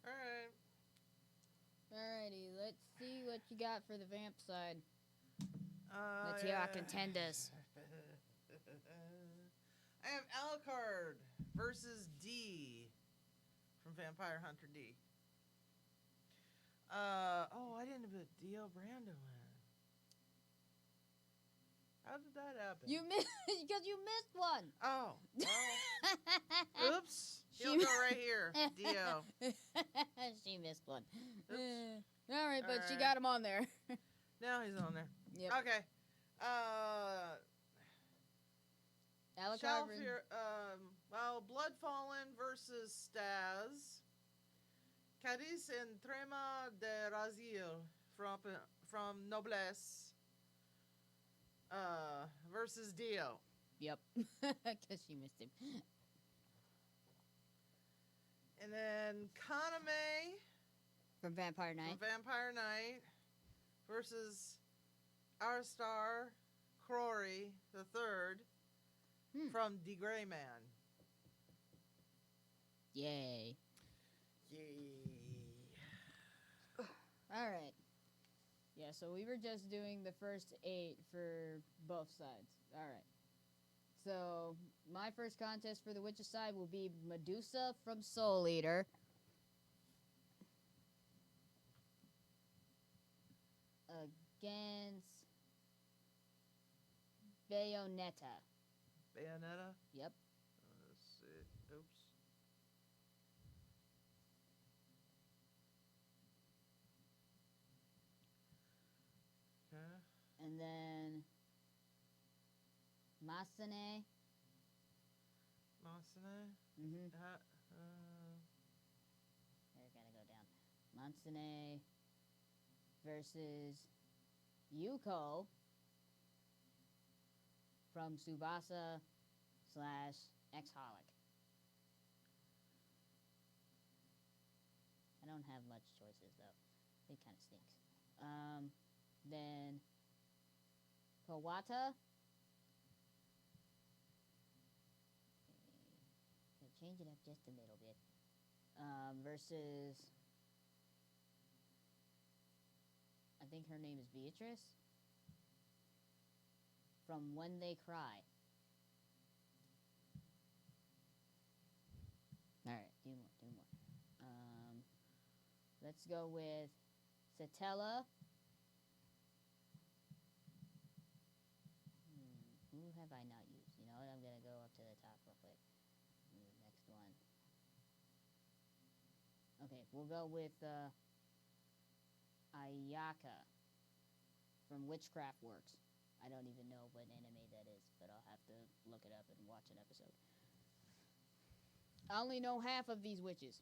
Alright. Alrighty, let's see what you got for the vamp side. Let's hear our contenders. I have Alucard versus D from Vampire Hunter D. I didn't put Dio Brando in. How did that happen? You missed because you missed one. Oh, well. Oops. He'll go right here. Dio. She missed one. Oops. All right, but she Alright. got him on there. Now he's on there. Yep. Okay. Alucard. Blood Fallen versus Staz. Cadiz and Trema de Razil from Noblesse versus Dio. Yep. Because she missed him. And then Kaname From Vampire Knight. from Vampire Knight versus our star Crory the Third from The Gray Man. Yay. Yay. All right. Yeah, so we were just doing the first 8 for both sides. All right. So my first contest for the Witches side will be Medusa from Soul Eater against Bayonetta. Bayonetta? Yep. Let's see. Oops. Okay. And then Masane. Masane? Mm-hmm. They're gonna go down. Masane versus Yuko from Tsubasa / X-Holic. I don't have much choices though. It kind of stinks. Then Kawata. Okay. Change it up just a little bit. Versus, I think her name is Beatrice from When They Cry. All right, do more. Let's go with Satella. Who have I not used? You know what? I'm gonna go up to the top real quick. Next one. Okay, we'll go with Ayaka from Witchcraft Works. I don't even know what anime that is, but I'll have to look it up and watch an episode. I only know half of these witches.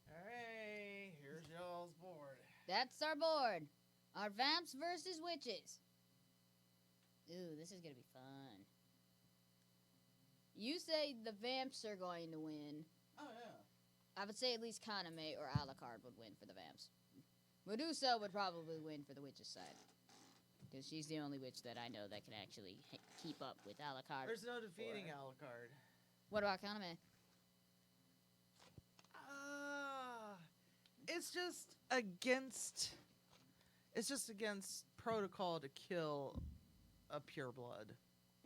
Alright, here's y'all's board. That's our board. Our vamps versus witches. Ooh, this is gonna be fun. You say the vamps are going to win. Oh, yeah. I would say at least Kaname or Alucard would win for the vamps. Medusa would probably win for the witch's side. Because she's the only witch that I know that can actually keep up with Alucard. There's no defeating Alucard. What about Kaname? It's just against protocol to kill a pureblood.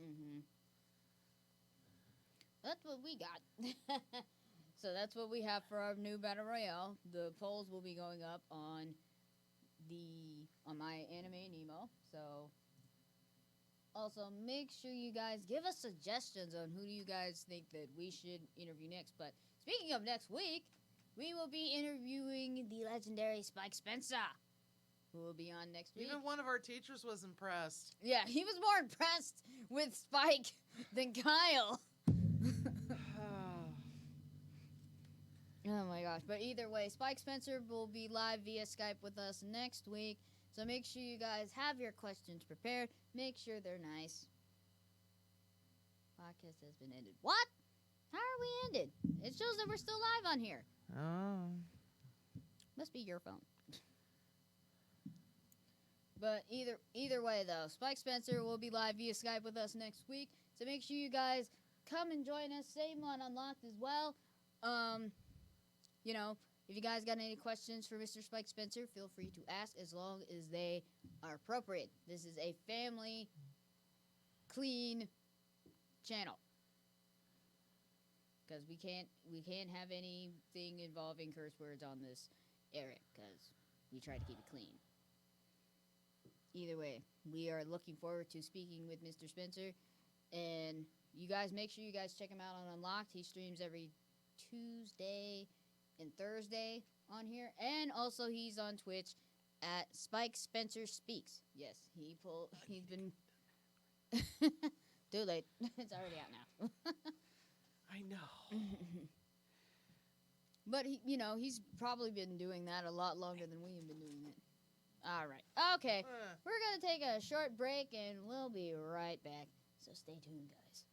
Mm-hmm. That's what we got. So that's what we have for our new Battle Royale. The polls will be going up on my Anime Nemo. So also make sure you guys give us suggestions on who do you guys think that we should interview next. But speaking of next week, we will be interviewing the legendary Spike Spencer, who will be on next week. Even one of our teachers was impressed. Yeah, he was more impressed with Spike than Kyle. Oh my gosh. But either way, Spike Spencer will be live via Skype with us next week. So make sure you guys have your questions prepared. Make sure they're nice. Podcast has been ended. What? How are we ended? It shows that we're still live on here. Oh. Must be your phone. But either way, though, Spike Spencer will be live via Skype with us next week. So make sure you guys come and join us. Same on Unlocked as well. You know, if you guys got any questions for Mr. Spike Spencer, feel free to ask as long as they are appropriate. This is a family, clean channel. Because we can't have anything involving curse words on this area because we try to keep it clean. Either way, we are looking forward to speaking with Mr. Spencer. And you guys, make sure you guys check him out on Unlocked. He streams every Tuesday and Thursday on here. And also he's on Twitch at Spike Spencer Speaks. Yes, he's been... Too late. It's already out now. I know. But, he's probably been doing that a lot longer than we have been doing it. All right. Okay. We're going to take a short break, and we'll be right back. So stay tuned, guys.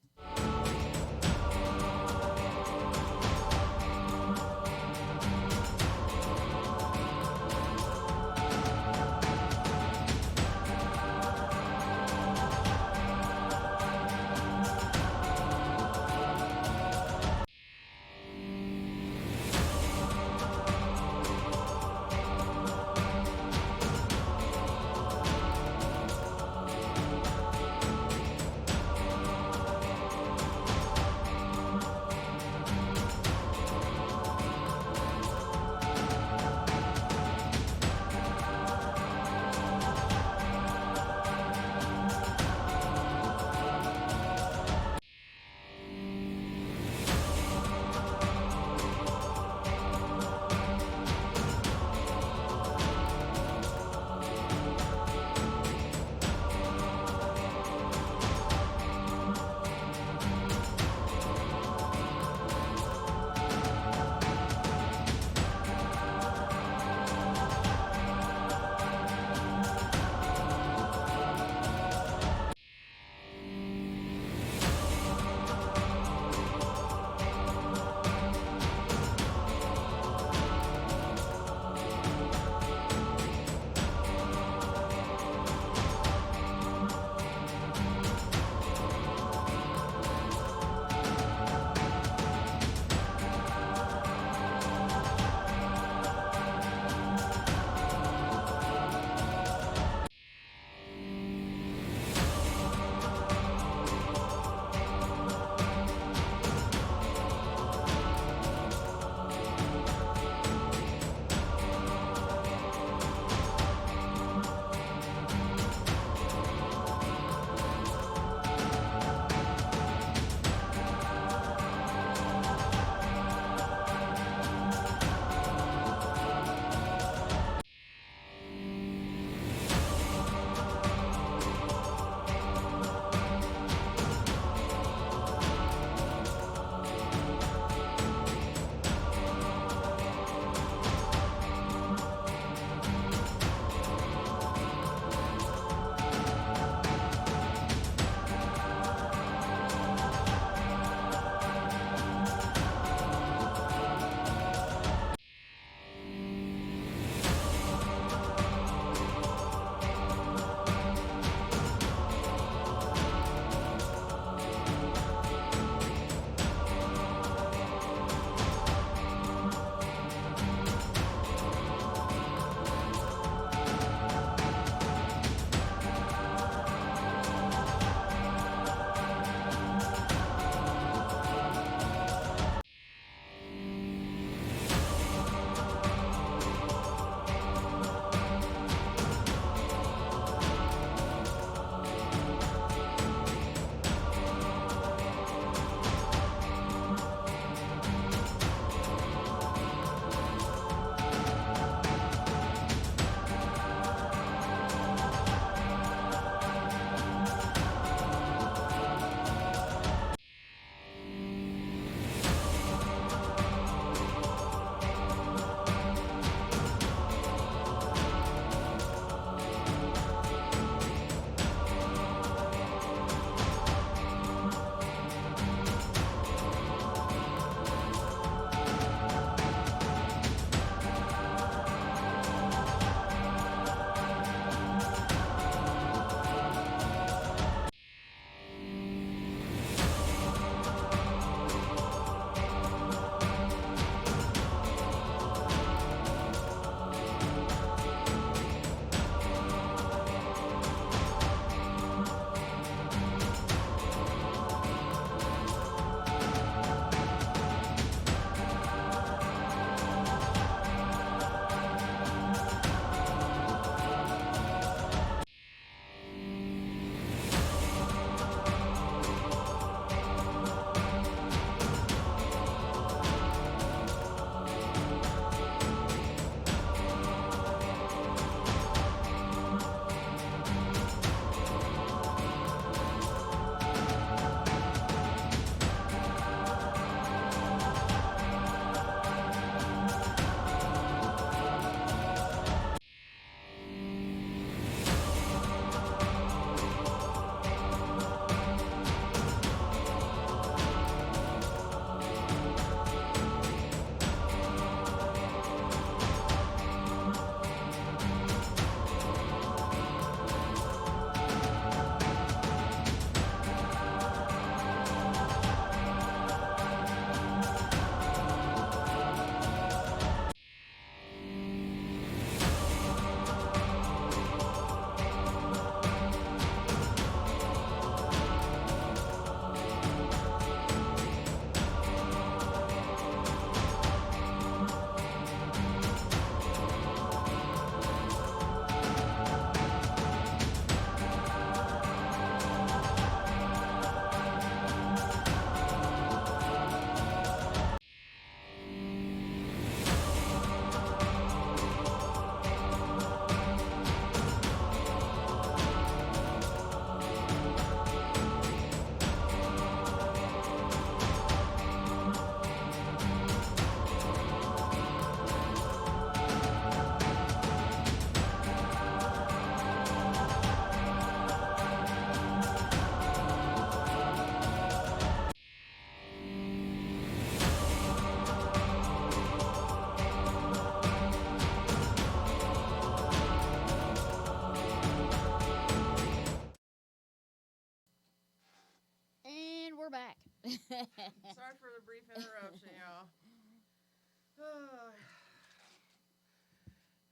Sorry for the brief interruption, y'all.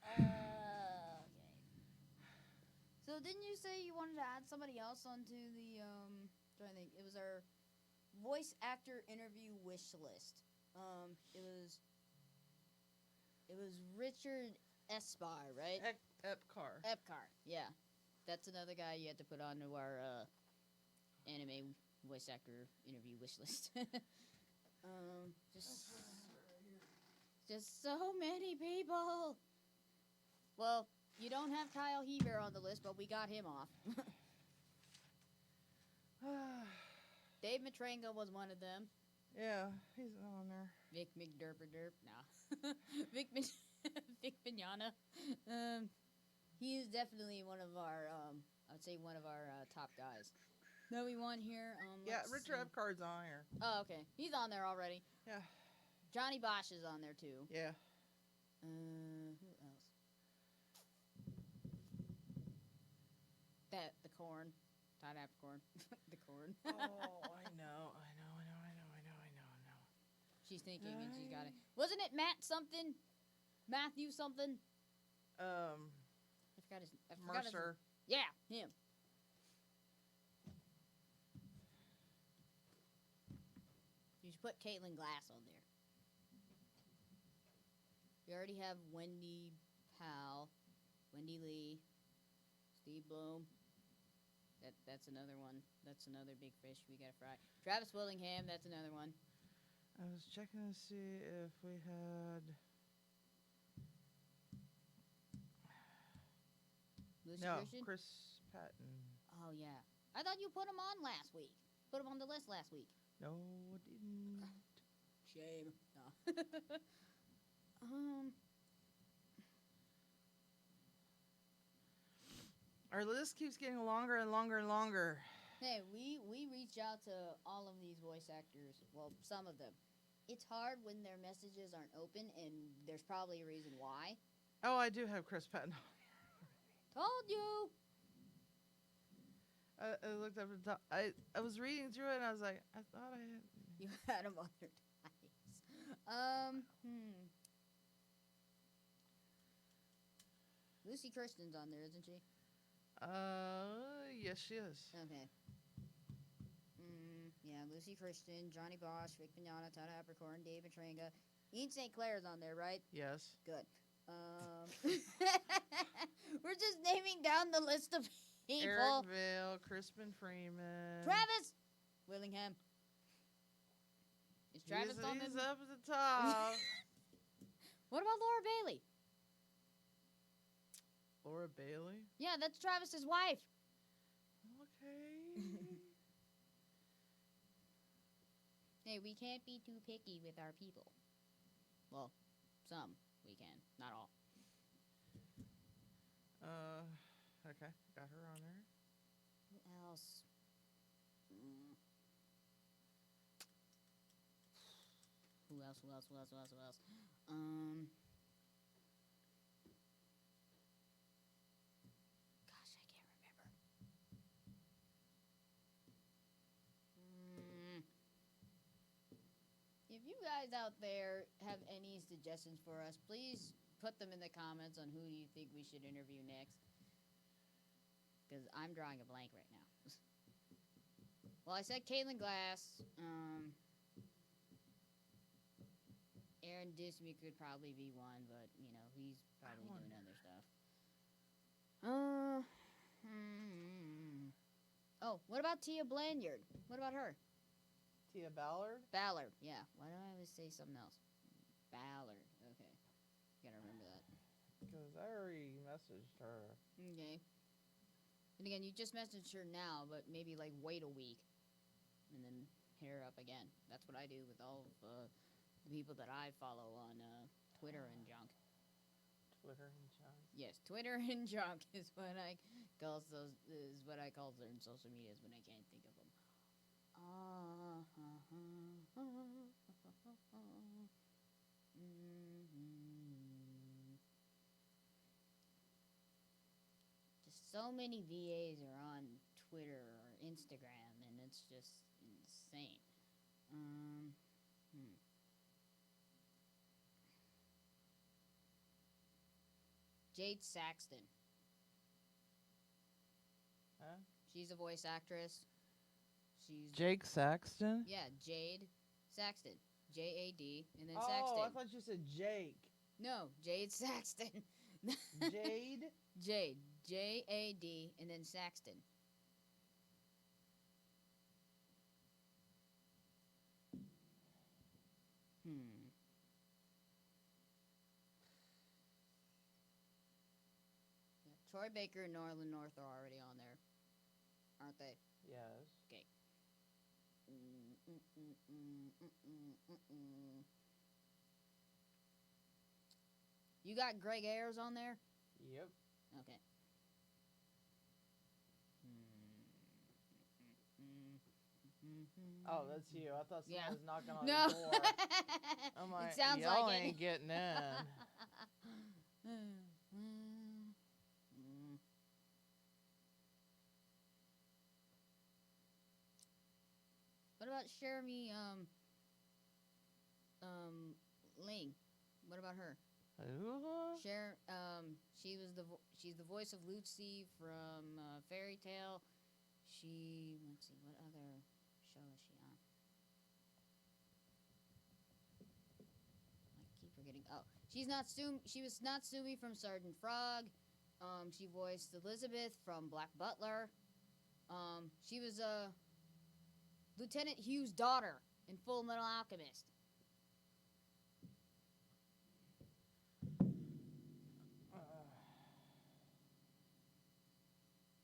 Okay. So didn't you say you wanted to add somebody else onto the trying to think. It was our voice actor interview wish list. It was Richard Espar, right? Epcar. Epcar, yeah. That's another guy you had to put onto our anime voice actor interview wish list. Just so many people. Well, you don't have Kyle Hebert on the list, but we got him off. Dave Matranga was one of them. Yeah, he's on there. Vic McDerperderp. Nah. Vic Mignogna. He is definitely one of our, I'd say one of our top guys. That we want here. Yeah, Richard Epcard's on here. Oh, okay. He's on there already. Yeah. Johnny Bosch is on there too. Yeah. Who else? The corn. Todd Apcorn. The corn. Oh, I know. She's thinking and she's got it. Wasn't it Matt something? Matthew something? I forgot his Mercer. Yeah, him. You should put Caitlin Glass on there. We already have Wendy Powell, Wendy Lee, Steve Bloom. That's another one. That's another big fish we gotta fry. Travis Willingham, that's another one. I was checking to see if we had... Lucy No, Christian? Chris Patton. Oh, yeah. I thought you put him on last week. Put him on the list last week. No, I didn't. Shame. No. Our list keeps getting longer and longer and longer. Hey, we reach out to all of these voice actors. Well, some of them. It's hard when their messages aren't open, and there's probably a reason why. Oh, I do have Chris Patton. Told you. I looked up at the top. I was reading through it, and I was like, I thought I had... You had him on there twice. Lucy Kirsten's on there, isn't she? Yes, she is. Okay. Yeah, Lucy Kirsten, Johnny Bosch, Vic Mignogna, Todd Apricorn, Dave Matranga. Ian St. Clair's on there, right? Yes. Good. We're just naming down the list of people. Eric Vale, Crispin Freeman. Travis Willingham. Is Travis he's, on he's there? up at the top. What about Laura Bailey? Laura Bailey? Yeah, that's Travis's wife. Okay. Hey, we can't be too picky with our people. Well, some we can, not all. Okay, got her on there. Who else? Who else? Gosh, I can't remember. If you guys out there have any suggestions for us, please put them in the comments on who do you think we should interview next. Because I'm drawing a blank right now. Well, I said Caitlin Glass. Aaron Disney could probably be one, but, you know, he's probably doing other stuff. Oh, what about Tia Blanchard? What about her? Tia Ballard? Ballard, yeah. Why do I always say something else? Ballard, okay. Gotta remember that. Because I already messaged her. Okay. And again, you just messaged her now, but maybe, like, wait a week. And then hit her up again. That's what I do with all of the people that I follow on Twitter and junk. Twitter and junk? Yes, Twitter and junk is what I call those. Is what I call certain social medias when I can't think of them. Just so many VAs are on Twitter or Instagram, and it's just insane. Hmm. Jade Saxton. Huh? She's a voice actress. She's Jake Saxton? Yeah, Jade Saxton. J-A-D and then Oh, Saxton. I thought you said Jake. No, Jade Saxton. Jade? Jade. J-A-D and then Saxton. Yeah, Troy Baker and Norland North are already on there, aren't they? Yes. Okay. You got Greg Ayers on there? Yep. Okay. Oh, that's you. I thought somebody was knocking on No. the door. I'm like, It sounds y'all like it. ain't getting in. What about Jeremy Ling? What about her? She's the voice of Lucy from Fairy Tale. Let's see, what other show is she on? I keep forgetting. Oh, she was Natsumi from Sergeant Frog. She voiced Elizabeth from Black Butler. She was Lieutenant Hugh's daughter in Full Metal Alchemist.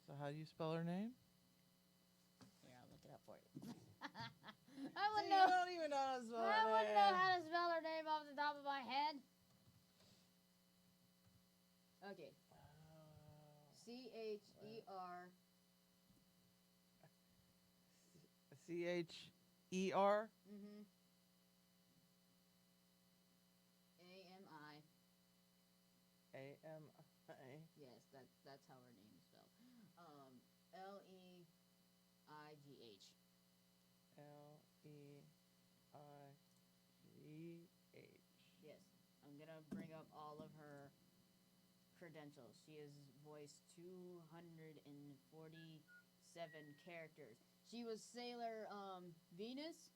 So how do you spell her name? Here, I'll look it up for you. I You wouldn't know. don't even know how to spell her I name. wouldn't know how to spell her name off the top of my head. Okay. C-H-E-R. C-H-E-R? Mm-hmm. A-M-I. A-M-I. Yes, that's how her name is spelled. L-E-I-G-H. L-E-I-G-H. Yes, I'm gonna bring up all of her credentials. She has voiced 247 characters. She was Sailor Venus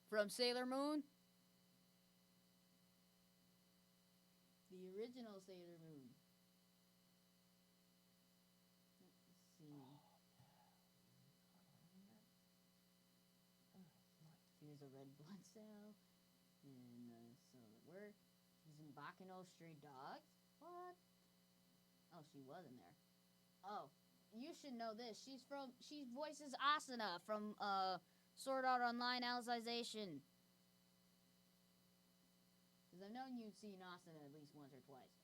from Sailor Moon. The original Sailor Moon. Let's see. She was a red blood cell in Solid Work. She's in Bakano Stray Dogs. What? Oh, she was in there. Oh, you should know this. She voices Asuna from Sword Art Online Alicization. Because I've known you've seen Asuna at least once or twice.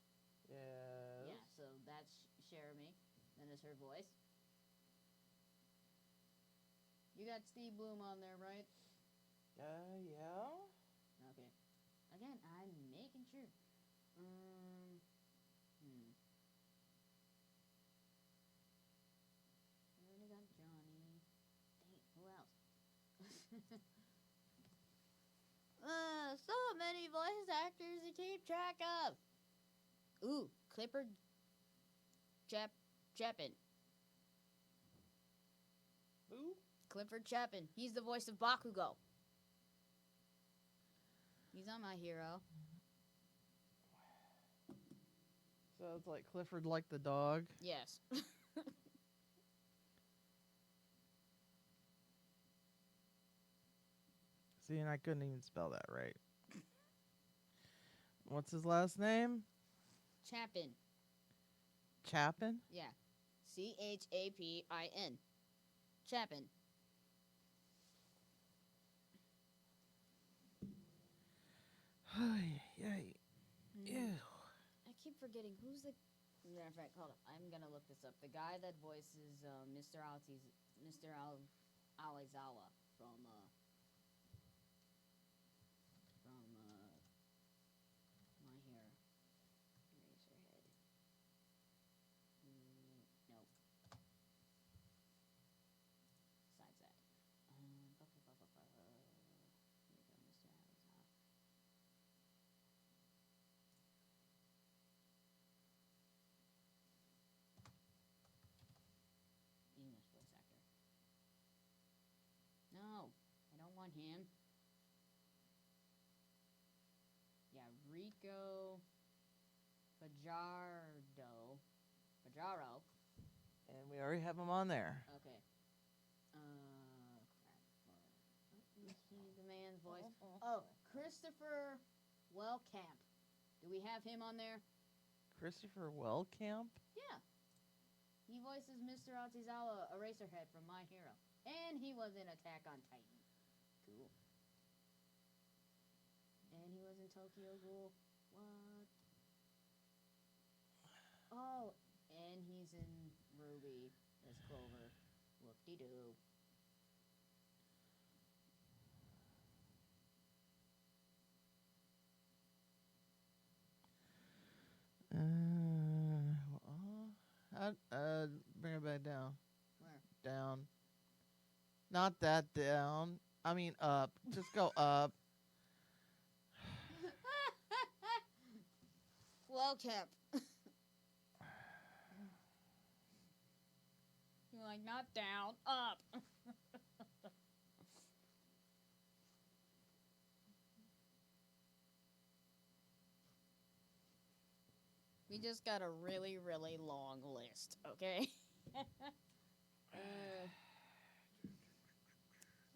Yes. Yeah, so that's Jeremy. Then is her voice. You got Steve Bloom on there, right? Yeah. Okay. Again, I'm making sure. I already got Johnny. Dang, who else? So many voice actors to keep track of. Ooh, Clifford Chapin. Who? Clifford Chapin. He's the voice of Bakugo. He's not my hero. So it's like Clifford like the dog? Yes. See, and I couldn't even spell that right. What's his last name? Chapin. Chapin? Yeah. C-H-A-P-I-N. Chapin. Yay. Ew. I keep forgetting who's the. Matter of fact, hold up. I'm gonna look this up. The guy that voices Mr. Alizawa from My Hero. Razorhead. Nope. Besides that. on him. Yeah, Rico Fajardo. Fajaro. And we already have him on there. Okay. Crap. Let me see the man's voice. Oh, Christopher Wellcamp. Do we have him on there? Christopher Wellcamp? Yeah. He voices Mr. Otizawa, Eraserhead from My Hero. And he was in Attack on Titan. Cool. And he was in Tokyo Ghoul. What? Oh, and he's in Ruby as Clover. Whoop-de-doo. Bring it back down. Where? Down. Not that down. I mean up. Just go up. Wellcamp. You're like, not down, up. We just got a really, really long list, okay?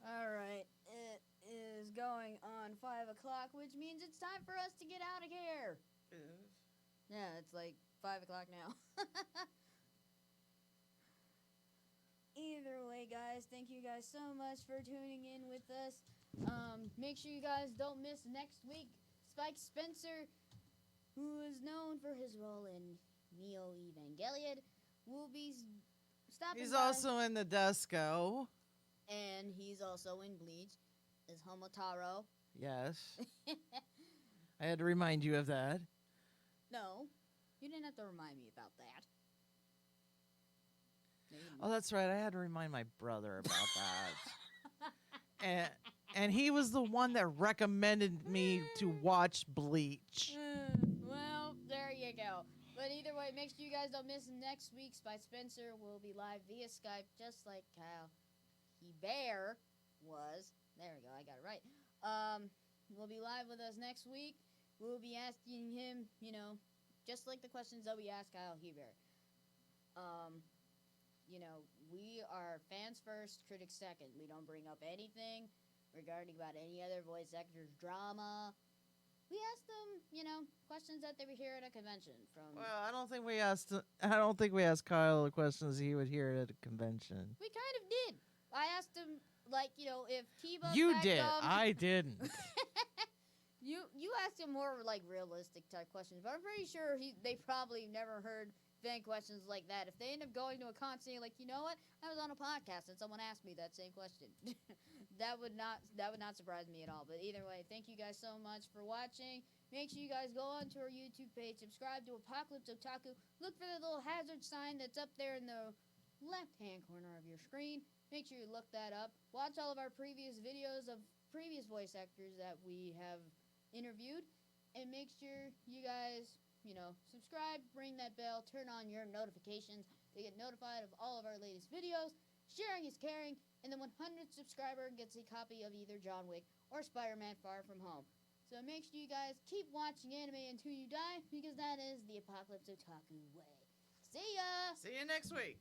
Alright, it is going on 5 o'clock, which means it's time for us to get out of here. It is. Yeah, it's like 5 o'clock now. Either way, guys, thank you guys so much for tuning in with us. Make sure you guys don't miss next week. Spike Spencer, who is known for his role in Neo Evangelion, will be stopping He's by. also in the Desco. And he's also in Bleach as Homotaro. Yes. I had to remind you of that. No, you didn't have to remind me about that. Oh, that's right. I had to remind my brother about that. And he was the one that recommended me to watch Bleach. Well, there you go. But either way, make sure you guys don't miss next week. Spike Spencer will be live via Skype, just like Kyle Hebert was. There we go. I got it right. Will be live with us next week. We'll be asking him, just like the questions that we asked Kyle Hebert. We are fans first, critics second. We don't bring up anything regarding about any other voice actors' drama. We asked them, questions that they would hear at a convention. Well, I don't think we asked Kyle the questions he would hear at a convention. We kind of did. I asked him, if Kiba. You did. I didn't. You asked him more realistic type questions, but I'm pretty sure they probably never heard fan questions like that. If they end up going to a con saying you know what, I was on a podcast and someone asked me that same question, that would not surprise me at all. But either way, thank you guys so much for watching. Make sure you guys go onto our YouTube page, subscribe to Apocalypse Otaku, look for the little hazard sign that's up there in the left hand corner of your screen. Make sure you look that up. Watch all of our previous videos of previous voice actors that we have interviewed, and make sure you guys subscribe, ring that bell, turn on your notifications to get notified of all of our latest videos. Sharing is caring, and the 100th subscriber gets a copy of either John Wick or Spider-Man Far From Home. So make sure you guys keep watching anime until you die, because that is the Apocalypse Otaku way. See ya! See you next week.